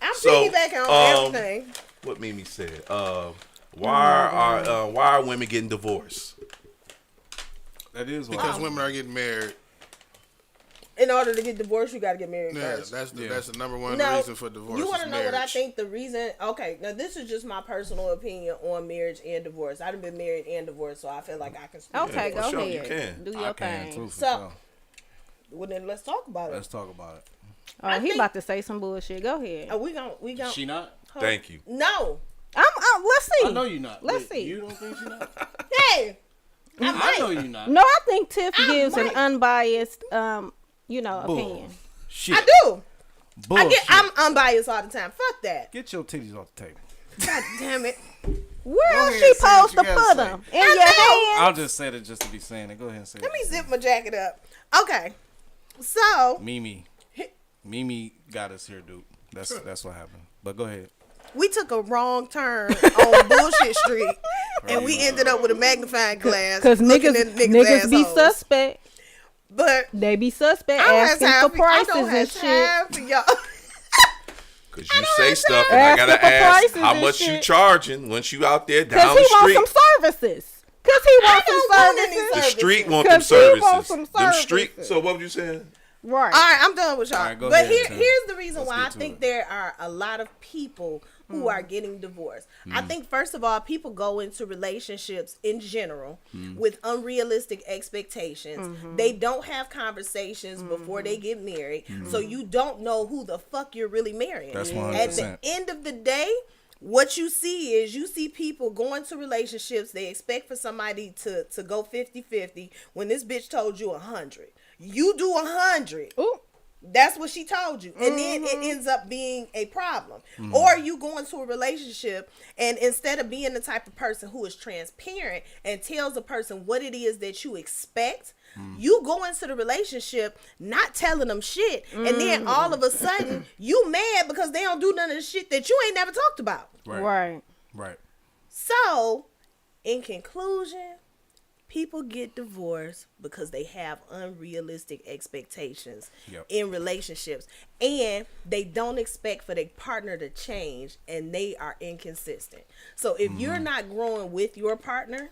I'm So, piggybacking on um, everything. What Mimi said. Why are women getting divorced? That is why. Because women are getting married. In order to get divorced, you got to get married Yeah, first. that's the number one No, reason for divorce. You want to know what I think the reason? Okay, now this is just my personal opinion on marriage and divorce. I've been married and divorced, so I feel like I can speak. Okay, for go sure, you ahead. can. Do your I can thing. too. For So- sure. Well, then let's talk about it. Let's talk about it. Oh, I he think- about to say some bullshit. Go ahead. We gon' She not? Thank you. No. Let's see. I know you not. Let's Wait, see. You don't think she not? Hey. I know you not. No, I think Tiff gives an might. unbiased, opinion. Shit. I do. Bullshit. I'm unbiased all the time. Fuck that. Get your titties off the table. God damn it. Where Go else ahead, she say what supposed you to gotta put say. them? In your hand? I'll just say it just to be saying it. Go ahead and say Let it. me zip my jacket up. Okay. So Mimi got us here, dude. That's what happened. But go ahead. we took a wrong turn on Bullshit Street, and we ended up with a magnifying glass. Because looking niggas, at niggas be assholes. suspect. But They be suspect I don't have asking time for for, I prices don't and have shit. time for y'all. Because you say stuff and I Asking gotta for ask prices how and much you shit. charging once you out there down Because the he street. wants some services. Because he wants don't some want any services. The services. street want them 'Cause he wants services. some Them street. services. So what were you saying? Right. All right, I'm done with y'all. All right, go but ahead, Tim. here's the reason Let's why I get to think it. there are a lot of people who are getting divorced. I think first of all, people go into relationships in general with unrealistic expectations. They don't have conversations before they get married, so you don't know who the fuck you're really marrying. That's At the 100%. end of the day, what you see people going to relationships. They expect for somebody to go 50-50 when this bitch told you 100. You do 100. Ooh. That's what she told you. And then it ends up being a problem. Or you go into a relationship and instead of being the type of person who is transparent and tells a person what it is that you expect, you go into the relationship not telling them shit. And then all of a sudden you mad because they don't do none of the shit that you ain't never talked about. Right. Right. So, in conclusion, people get divorced because they have unrealistic expectations Yep. in relationships, and they don't expect for their partner to change, and they are inconsistent. So if you're not growing with your partner,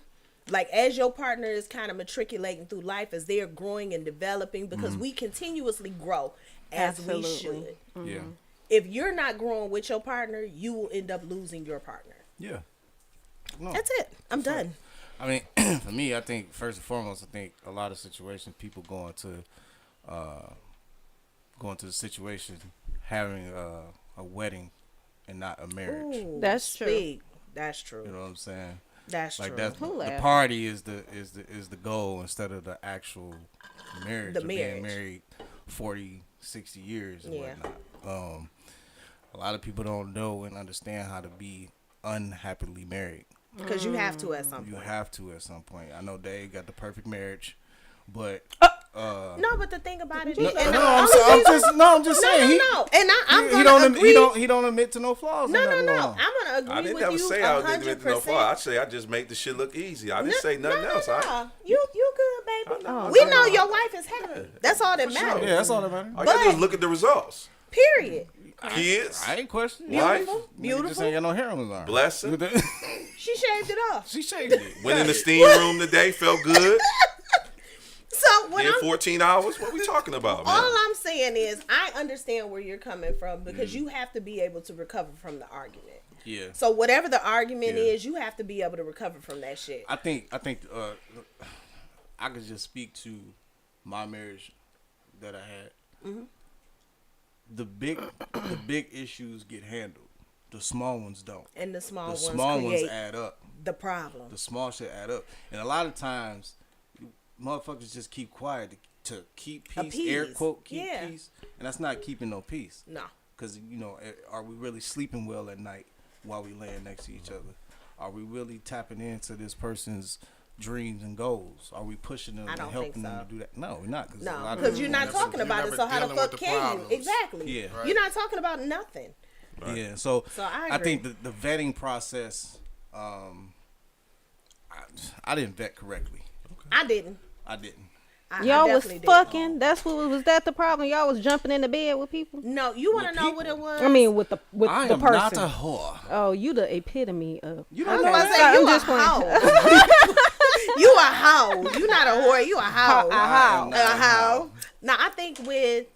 like as your partner is kind of matriculating through life, as they're growing and developing, because we continuously grow as we Absolutely. should. Yeah. If you're not growing with your partner, you will end up losing your partner. Yeah. No. That's it. I'm done. I mean, for me, I think first and foremost, I think a lot of situations, people going to the situation having a wedding and not a marriage. Ooh, That's true. speak. That's true. You know what I'm saying? That's Like true. that's Who the laughed? party is the goal instead of the actual marriage. The or marriage. being married 40, 60 years and Yeah. whatnot. A lot of people don't know and understand how to be unhappily married. Because you have to at some You point. have to at some point. I know Dave got the perfect marriage, but No, but the thing about it is, no, and I'm just no, saying no, and I'm he gonna don't agree. he don't admit to no flaws. No, in no, nothing no. wrong. I'm gonna I agree didn't with never you say I was into no 100%. far. I say I just make the shit look easy. I didn't say nothing else. You good, baby. I know. We know your wife is happy. That's all that matters. Yeah, that's all that matters. All you gotta do is But- look at the results. Period. Kids, I ain't questioning. wife, Just Beautiful. ain't got no hair on his arm. blessing. She shaved it off. She shaved it. Went in the steam room today, felt good. So what In I'm 14 hours, what we talking about, man? all I'm saying is I understand where you're coming from because you have to be able to recover from the argument. Yeah. So whatever the argument Yeah. is, you have to be able to recover from that shit. I think I could just speak to my marriage that I had. Mm-hmm. The big issues get handled. The small ones don't. And the small The ones small ones create add up. the problem. The small shit add up. And a lot of times, motherfuckers just keep quiet to keep peace. Air Appease. quote, keep Yeah. peace. And that's not keeping no peace. No. Because, are we really sleeping well at night while we laying next to each other? Are we really tapping into this person's dreams and goals? Are we pushing them I and don't helping think them so. to do that? No, we're not. Cause a No, lot of because people you're not never- talking about it. never So how the dealing fuck with the can you? problems. Exactly. Yeah. Right. You're not talking about nothing. Yeah, so So I I agree. think the vetting process, I didn't vet correctly. I didn't. I didn't. I Y'all was definitely didn't. fucking. That's what was that the problem? Y'all was jumping in the bed with people. No, you want to With know what people. it was? I mean, with the I the am person. not a whore. Oh, you the epitome of. You I don't was know about to that? say, I'm you just a playing. hoe. You a hoe. You not a whore. You a hoe. A hoe. I am not A a hoe. Now I think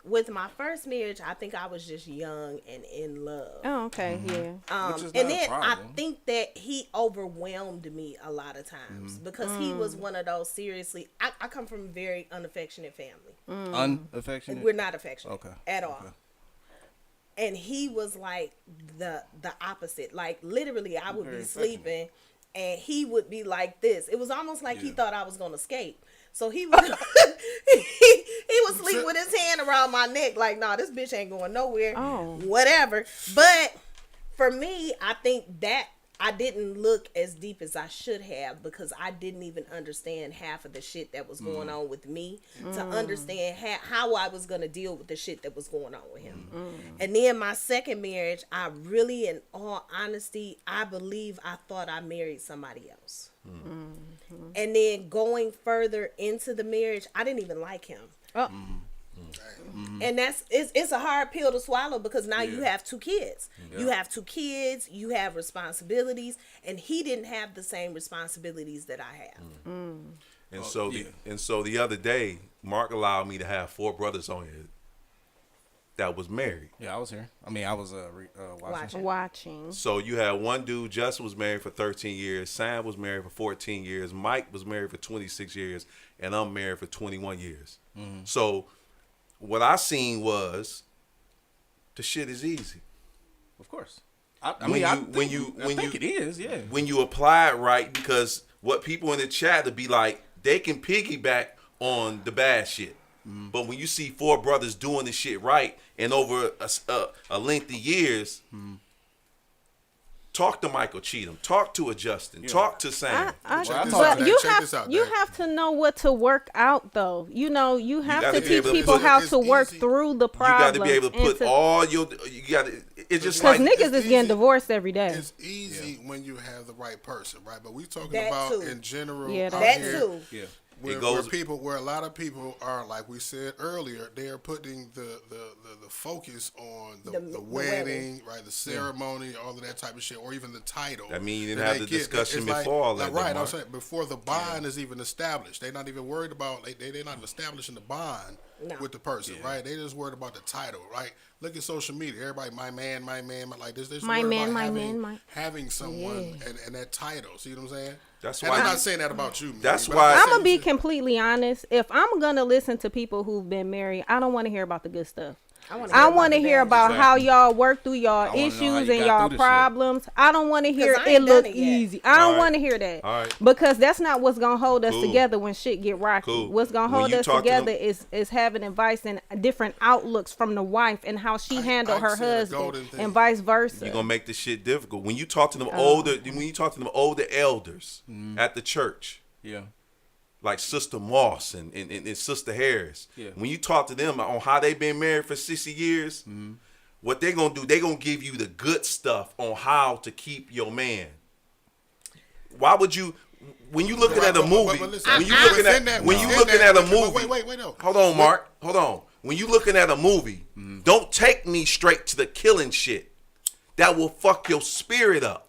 with my first marriage, I think I was just young and in love. Oh, okay, yeah. Which is And not a then I problem. think that he overwhelmed me a lot of times because he was one of those seriously. I come from a very unaffectionate family. Unaffectionate. We're not affectionate Okay. at all. Okay. And he was like the opposite. Like literally, I would Very be sleeping, and he would be like this. It was almost like he Yeah. thought I was gonna escape. So he would he would sleep with his hand around my neck, like, nah, this bitch ain't going nowhere. Oh. Whatever. But for me, I think that I didn't look as deep as I should have because I didn't even understand half of the shit that was going on with me to understand how I was going to deal with the shit that was going on with him. And then my second marriage, I really, in all honesty, I believe I thought I married somebody else. And then going further into the marriage, I didn't even like him. Oh. And it's a hard pill to swallow because now you Yeah. have two kids. You have two kids, you have responsibilities, and he didn't have the same responsibilities that I have. And so yeah. the other day, Mark allowed me to have 4 brothers on here that was married. Yeah, I was here. I mean, I was watching. Watching. So you had one dude, Justin was married for 13 years, Sam was married for 14 years, Mike was married for 26 years, and I'm married for 21 years. So what I seen was the shit is easy. Of course. I When mean, you- I when think, you- I when think you- it is. Yeah. When you apply it right, because what people in the chat to be like, they can piggyback on the bad shit. But when you see 4 brothers doing the shit right and over a length of years, talk to Michael Cheatham, talk to a Justin, talk to Sam. Uh, Check this But out, you Check have this out, you Dave. have to know what to work out though. You know, you have gotta to be teach able to people put- how it's to work easy. through the You got problems. to be able to put all your. You got to. It's just because like niggas it's is getting easy. divorced every day. It's easy when you have the right person, right? But we talking That about too. in general. Yeah, out That here, too. Yeah. Where, It goes- where a lot of people are, like we said earlier, they are putting the focus on the wedding. wedding, right? The ceremony, all of that type of shit, or even the title. That mean you didn't that have they the get. discussion It's before all that, Right, though, I'm saying before the bond is even established. They're not even worried about, they're not establishing the bond with the person, right? They just worried about the title, right? Look at social media. Everybody, my man, like this. My man, my having, man, my. having someone and that title. See what I'm saying? That's and why I'm not saying that about you. That's but why- I'm I'm saying gonna be you- completely honest. If I'm gonna listen to people who've been married, I don't want to hear about the good stuff. I I want to hear about how Exactly. y'all work through y'all I wanna know how issues you and got y'all through this shit. problems. I don't want to hear 'Cause I it ain't look done it yet. easy. I don't Alright. want to hear that Alright. because that's not what's gonna hold us Cool. together when shit get rocky. Cool. What's gonna When hold you us talk to together them- is having advice and different outlooks from the wife and how she handled her said a husband golden thing. and vice versa. You're gonna make this shit difficult. When you talk to them older elders at the church, Yeah. like Sister Moss and Sister Harris, Yeah. when you talk to them on how they've been married for 60 years, what they're gonna do, they're gonna give you the good stuff on how to keep your man. Why would you, when you looking at a movie, but listen, when you looking within at that- when you within looking that- at a movie, wait, no. hold on, Mark, hold on. When you looking at a movie, don't take me straight to the killing shit. That will fuck your spirit up.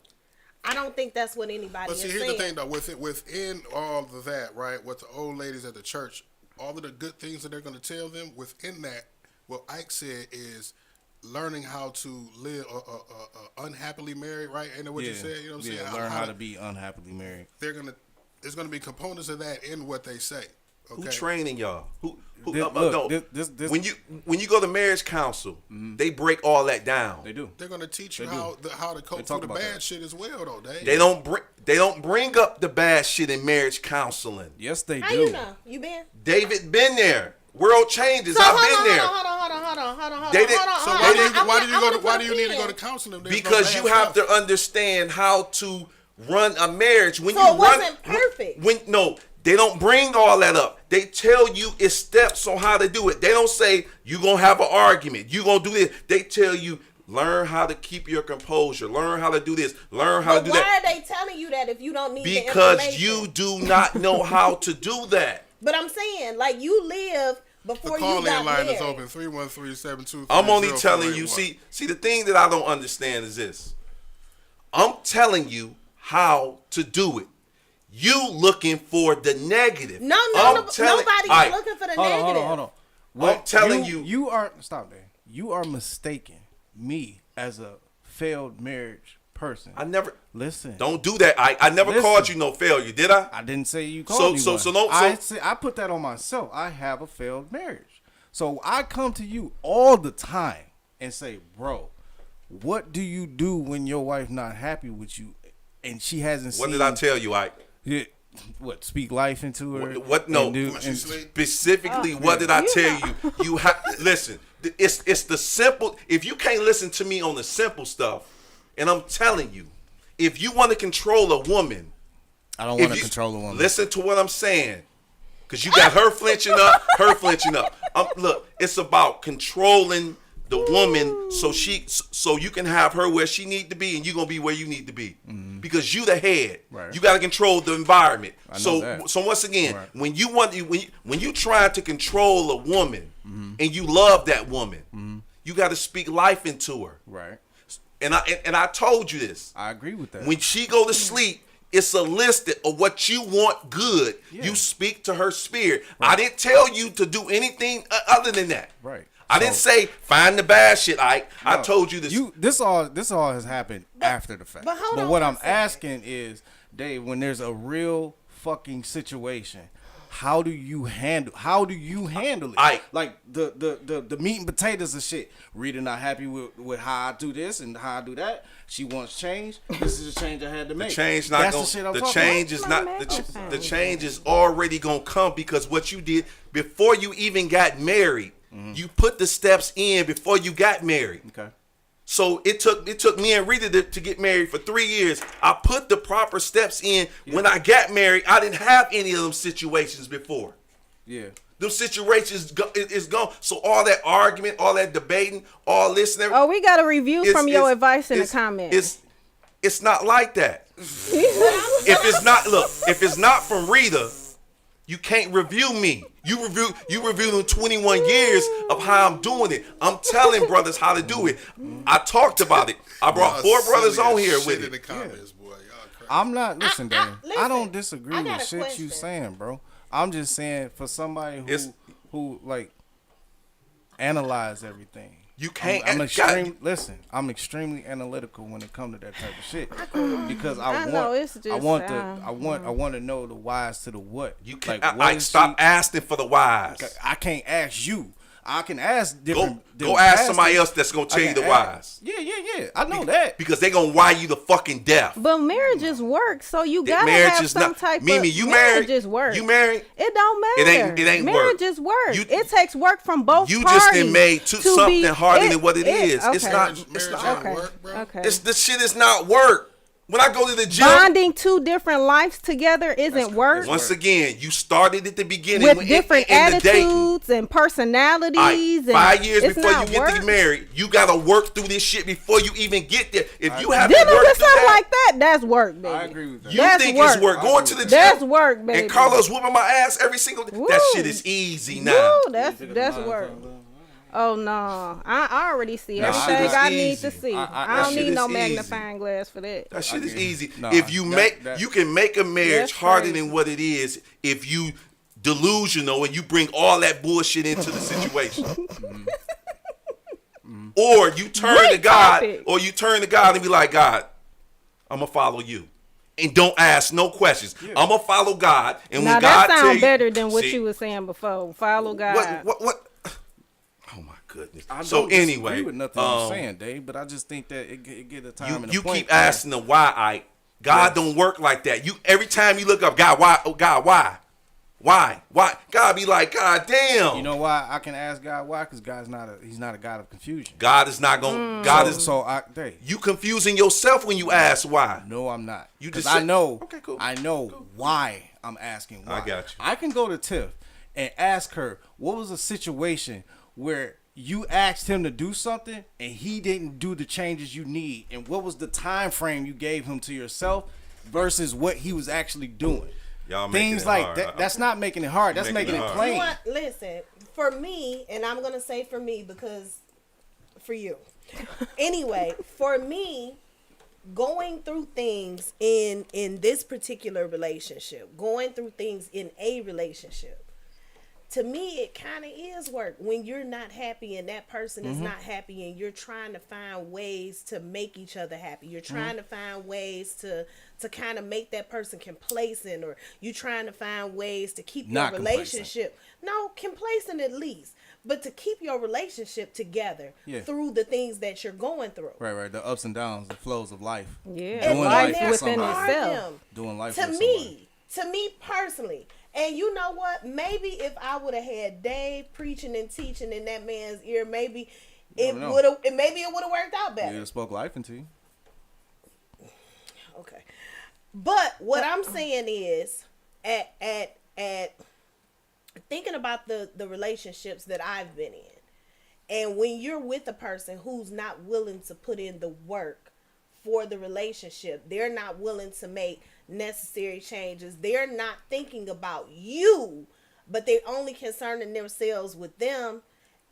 I don't think that's what anybody But is see, here's saying. the thing, though. Within all of that, right, with the old ladies at the church, all of the good things that they're going to tell them, within that, what Ike said is learning how to live unhappily married, right? Ain't that what you said? You know what I'm saying? Learn how to be unhappily married. There's going to be components of that in what they say. Okay. Who training y'all? Who Look, no. this- when you go to marriage council, they break all that down. They do. They're going to teach you They do. how to cope talk through the about bad that. shit as well, though. They don't bring up the bad shit in marriage counseling. Yes, they How do. you know? You been? David been there. World changes. So I've hold been on, there. hold on. They didn't- Hold on, so hold why on. do you- I why wanna- do you I go wanna to why put do a you need to pin. go to counseling? There's no Because bad you have stuff. to understand how to run a marriage. When So you it wasn't perfect. No, they don't bring all that up. They tell you it's steps on how to do it. They don't say you gonna have an argument. You gonna do this. They tell you learn how to keep your composure. Learn how to do this. Learn how But to do why that. are they telling you that if you don't need the Because information? you do not know how to do that. But I'm saying, like, you live The before you call-in got line married. is open 313-723. I'm only telling you. See, the thing that I don't understand is this. I'm telling you how to do it. You looking for the negative. Nobody's Aight, looking for the Hold negative. on. I'm telling you. You are stop there. You are mistaken me as a failed marriage person. I never. Listen. Don't do that. I never Listen. called you no failure, did I? I didn't say you called me one. I put that on myself. I have a failed marriage. So I come to you all the time and say, bro, what do you do when your wife not happy with you and she hasn't What seen... did I tell you, Ike? What, speak life into her? What? No. Specifically, what did I tell you? You have listen. It's the simple. If you can't listen to me on the simple stuff, and I'm telling you, if you want to control a woman, I don't want to control a woman. Listen to what I'm saying, because you got her flinching up, her flinching up. Look, it's about controlling the woman so you can have her where she need to be and you gonna be where you need to be, because you the head. Right. You got to control the environment. I know So that. once again, Right. when you try to control a woman and you love that woman, you got to speak life into her. Right. And I told you this. I agree with that. When she go to sleep, it's a list of what you want good. Yeah. You speak to her spirit. Right. I didn't tell you to do anything other than that. Right. I didn't say find the bad shit, Ike. No, I told you this. This all has happened after the fact. but hold on what one I'm second. asking is, Dave, when there's a real fucking situation, how do you handle it? Like the meat and potatoes of shit. Rita not happy with how I do this and how I do that. She wants change. This is a change I had to make. The change not That's gonna, the shit I'm the talking change about. is not the change is already gonna come, because what you did before you even got married, you put the steps in before you got married. Okay. So it took me and Rita to get married for 3 years. I put the proper steps in. When I got married, I didn't have any of them situations before. Yeah. Them situations is gone. So all that argument, all that debating, all this and everything. Oh, we got a review from your advice in the comments. It's not like that. If it's not from Rita, You can't review me. You review 21 years of how I'm doing it. I'm telling brothers how to do it. I talked about it. I brought 4 brothers on here with in the it. comments, boy. Y'all crazy. I'm not listen, Dave. listen, I don't disagree I got with a shit you question. saying, bro. I'm just saying for somebody who like analyze everything. You can't. I'm extremely analytical when it comes to that type of shit because I want to know the whys to the what. You can't. Like, Stop asking for the whys. I can't ask you. I can ask different. Go ask somebody else that's gonna tell you the whys. Yeah. I know that because they gonna wire you the fucking death. But marriages work, so you gotta marriage have is some not, type Mimi, of you married? marriages work. You married? It don't matter. It ain't marriages work. It takes work from both you parties. You just made something harder than what it is. Okay. It's not. Marriage not ain't work, bro. Okay. This shit is not work. When I go to the gym, Bonding 2 different lives together isn't work. Once again, you started at the beginning With different attitudes and personalities. 5 years and before you get to be married, you gotta work through this shit before you even get there. If you have to dealing work with through something that, like that, that's work, baby. I agree with that. you That's think work. it's work. Going to the gym, That's work, baby. and Carlos whooping my ass every single day. Woo. That shit is easy now. Woo, that's work. Oh no, I already see everything it's I need easy. to see. that I don't shit need no is magnifying glass for that. That shit is easy. Nah, if you you can make a marriage That's harder crazy. than what it is if you delusional and you bring all that bullshit into the situation. Or you turn Great to God, topic. or you turn to God and be like, God, I'm gonna follow you. And don't ask no questions. I'm gonna follow God. And Now when God that tell sounds you, better than what see, you were saying before. Follow God. What? Oh my goodness. I So don't disagree anyway, with nothing you're saying, Dave, but I just think that it get a time and a you point. keep asking the why. God don't work like that. You every time you look up, God, why? Oh, God, why? Why? God be like, God damn. You know why I can ask God why? Because he's not a God of confusion. God is not going. God is. Dave, You confusing yourself when you ask why. no, I'm not. You Because just I said- know. Okay, cool. I know why I'm asking why. I got you. I can go to Tiff and ask her what was a situation where you asked him to do something and he didn't do the changes you need, and what was the time frame you gave him to yourself versus what he was actually doing. Y'all making Things it like hard. that. That's not making it hard. That's Making making it it hard. plain. You know what? Listen, for me, and I'm gonna say for me because for you. Anyway, for me, going through things in this particular relationship, going through things in a relationship, to me it kind of is work when you're not happy and that person is not happy and you're trying to find ways to make each other happy. You're trying to find ways to kind of make that person complacent, or you trying to find ways to keep Not your relationship complacent at least, but to keep your relationship together through the things that you're going through. Right. The ups and downs, the flows of life. Yeah, Doing life life with within somebody. itself. Doing life To with me personally. And you know what? Maybe if I would have had Dave preaching and teaching in that man's ear, maybe it never know. would have worked out somebody. better. You just spoke life into you. Okay. But what I'm saying is at thinking about the relationships that I've been in, and when you're with a person who's not willing to put in the work for the relationship, they're not willing to make necessary changes, they're not thinking about you, but they're only concerning themselves with them,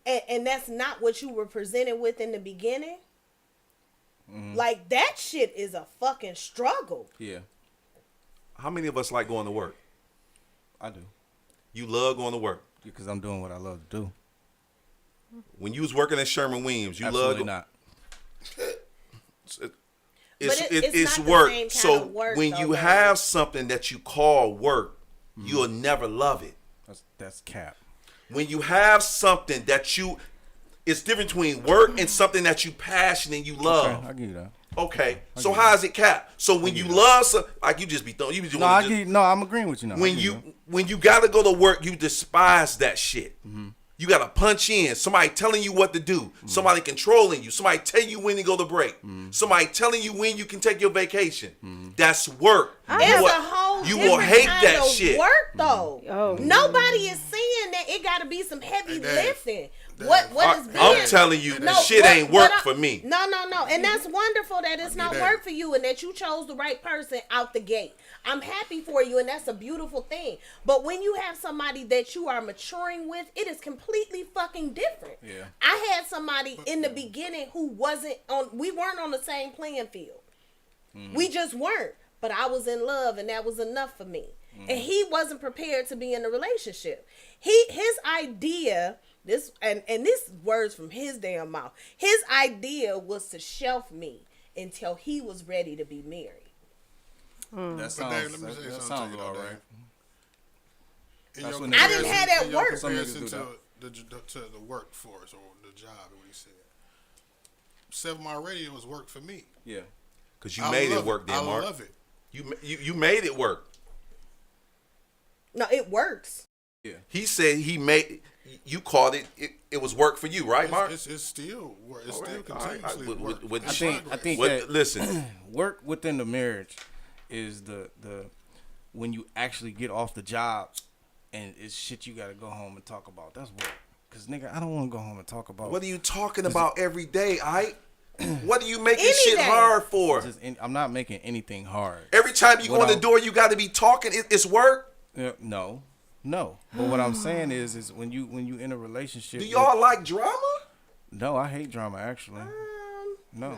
and that's not what you were presented with in the beginning. Like, that shit is a fucking struggle. Yeah, How many of us like going to work? I do. You love going to work. Because I'm doing what I love to do. When you was working at Sherman Williams, you Absolutely loved not. it's not the work. same kind So of work, when though, you baby. have something that you call work, you'll never love it. That's cap. When you have something that it's different between work and something that you passionate and you love. Okay, I give you that. Okay, so how is it cap? So when you love something, like you just be throwing, you be doing. No, I'm agreeing with you now. When you gotta go to work, you despise that shit. You gotta punch in. Somebody telling you what to do. Somebody controlling you. Somebody telling you when to go to break. Somebody telling you when you can take your vacation. That's work. It's a whole you different will hate kind that of shit. work though. Oh. Nobody is saying that it got to be some heavy lifting. What is being? I'm telling you, the shit ain't work for me. No, and that's wonderful that it's not work for you and that you chose the right person out the gate. I'm happy for you, and that's a beautiful thing. But when you have somebody that you are maturing with, it is completely fucking different. Yeah. I had somebody in the beginning who wasn't on. We weren't on the same playing field. We just weren't. But I was in love, and that was enough for me. And he wasn't prepared to be in a relationship. His idea. This words from his damn mouth. His idea was to shelf me until he was ready to be married. That sounds all right. I didn't have that work. Comparison to the workforce or the job, what he said. 7 Mile Radio has worked for me. Yeah, because you made it work, then, Mark. I love it. You made it work. No, it works. Yeah. He said he made. You called it. It was work for you, right, Mark? It's still work. It's All still right. continuously work. I think that listen, work within the marriage is the when you actually get off the job and it's shit you gotta go home and talk about. That's work. Cause nigga, I don't want to go home and talk about. what are you talking about every day, Ike? What are you making shit hard for? I'm not making anything hard. Every time you go in the door, you got to be talking. It's work. No. But what I'm saying is when you in a relationship. Do y'all like drama? No, I hate drama actually. No,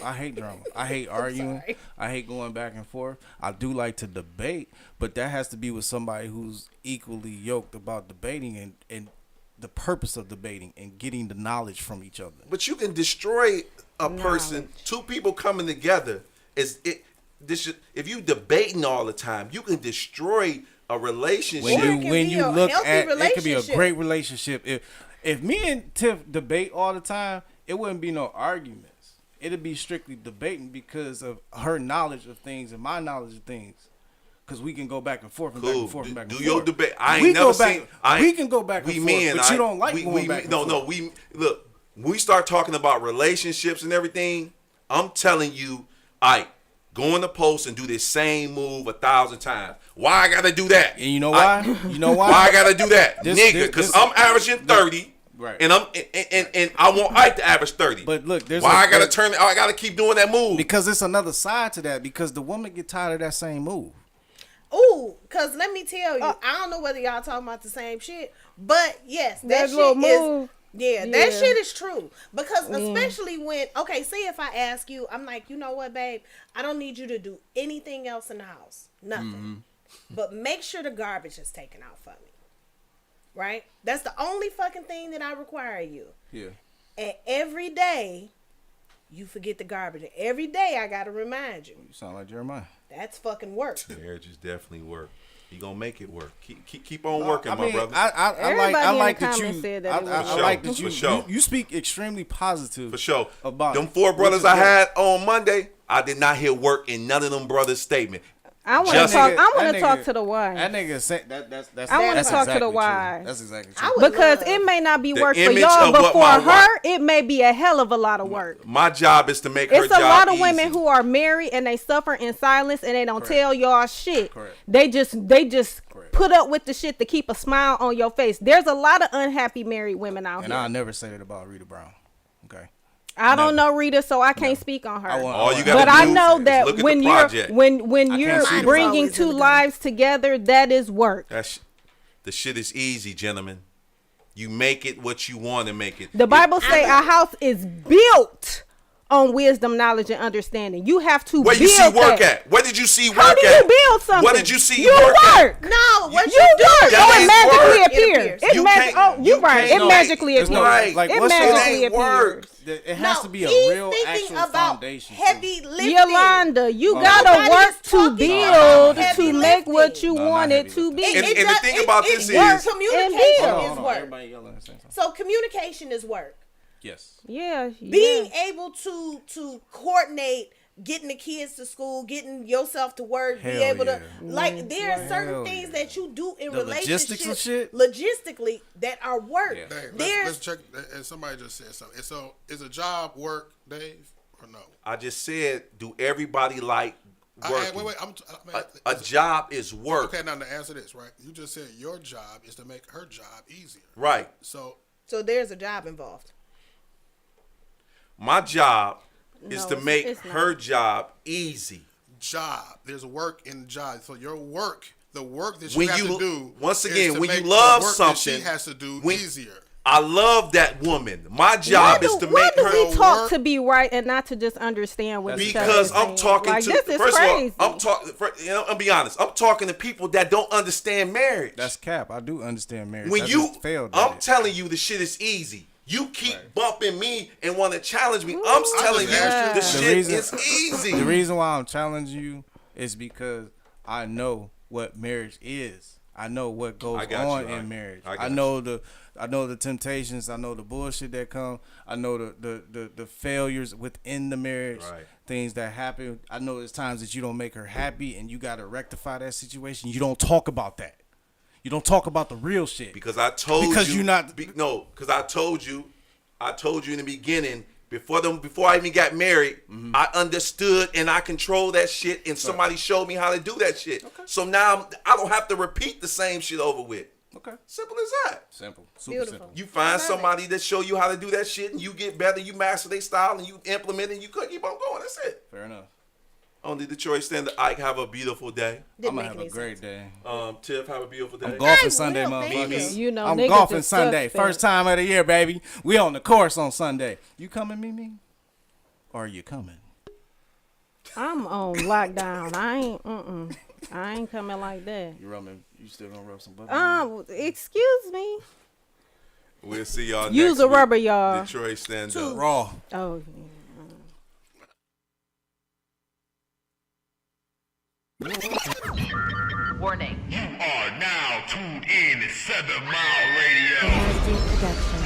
I hate drama. I hate arguing. I hate going back and forth. I do like to debate, but that has to be with somebody who's equally yoked about debating and the purpose of debating and getting the knowledge from each other. But you can destroy a person. Two people coming together if you debating all the time, you can destroy a relationship. When you look at it, could be a great relationship. If me and Tiff debate all the time, it wouldn't be no arguments. It'd be strictly debating because of her knowledge of things and my knowledge of things. Because we can go back and forth and back and forth and back and forth. Do your debate. I ain't never seen. We can go back and forth, but you don't like going back and forth. No. Look. When we start talking about relationships and everything, I'm telling you, go in the post and do this same move 1,000 times. Why I gotta do that? And you know why? Why I gotta do that, nigga? Because I'm averaging 30. Right. And I want Ike to average 30. But look, I gotta keep doing that move. Because it's another side to that. Because the woman get tired of that same move. Ooh, cause let me tell you, I don't know whether y'all talking about the same shit, but yes, that shit is. Yeah, that shit is true. Because especially when, say if I ask you, I'm like, you know what, babe, I don't need you to do anything else in the house, nothing, but make sure the garbage is taken out for me. Right? That's the only fucking thing that I require you. Yeah. And every day, you forget the garbage. And every day, I gotta remind you. You sound like Jeremiah. That's fucking work. Marriage is definitely work. You gonna make it work. Keep on working, my brother. I like that you speak extremely positive. For sure. About them 4 brothers I had on Monday, I did not hear work in none of them brothers' statement. I want to talk. I want to talk to the wife. That nigga said that's. I want to talk to the wife. That's exactly true. Because it may not be work for y'all, but for her, it may be a hell of a lot of work. My job is to make her job easy. It's a lot of women who are married and they suffer in silence and they don't tell y'all shit. Correct. They just put up with the shit to keep a smile on your face. There's a lot of unhappy married women out here. And I'll never say that about Rita Brown. Okay. I don't know Rita, so I can't speak on her. But I know that when you're bringing 2 lives together, that is work. The shit is easy, gentlemen. You make it what you want to make it. The Bible say a house is built on wisdom, knowledge, and understanding. You have to Where build you see work that. at? Where did you see work How do at? you build something? What did you see you work at? No, what you do? It magically work. appears. It magically appears. It magically appears. It has to be a real actual foundation. Heavy lifting. Yolanda, you gotta work to build to make what you want it to be. And the thing about this is communication is work. So communication is work. Yes. Yeah. Being able to coordinate, getting the kids to school, getting yourself to work, be able to there are certain things that you do in relationships logistically that are work. Yeah. Dave, let's check. And somebody just said something. So is a job work, Dave, or no? I just said, do everybody like working? Wait. A job is work. Okay, now to answer this, right? You just said your job is to make her job easier. Right. So So there's a job involved. My job is No, to it's- make it's not. her job easy. Job. There's work in the job. So your work, the work that When you have you- to do, once is again, to when you make the love work that something, she has to do when- easier. I love that woman. My job is to Why make do her we talk work- to be right and not to just understand what each other because is I'm saying? talking like, to. this is First crazy. of all, I'm talking. I'll be honest. I'm talking to people that don't understand marriage. That's cap. I do understand marriage. when I you. just failed at I'm it. telling you, the shit is easy. You keep bumping me and want to challenge me. I'm telling you, asked the you- shit reason- is easy. The reason why I'm challenging you is because I know what marriage is. I know what goes I got on you, in Ike. marriage. I got I know the temptations. I know the bullshit that come. I know the failures within the marriage. Right. Things that happen. I know there's times that you don't make her happy and you got to rectify that situation. You don't talk about that. You don't talk about the real shit. Because I told Because you. you're not- Because I told you in the beginning. Before I even got married, I understood and I controlled that shit, and somebody showed me how to do that shit. So now I don't have to repeat the same shit over with. Okay. Simple as that. Simple. Super Beautiful. simple. You find love somebody that show you how to do that shit, and you get better. You master their style, and you implement it. And you could keep on going. That's it. Fair enough. On the Detroit Standard, Ike, have a beautiful day. Didn't I'm make gonna have any a great sense. day. Tiff, have a beautiful day. I'm golfing I Sunday, will, thank motherfuckers. you. You know, I'm niggas golfing is Sunday. suspect. First time of the year, baby. We on the course on Sunday. You coming, Mimi? Or are you coming? I'm on lockdown. I ain't coming like that. You still gonna rub some butter? Excuse me. We'll see y'all Use next a week. rubber, y'all. Detroit Stand Up. Raw. Oh, Warning. You are now tuned in to 7 Mile Radio. Production.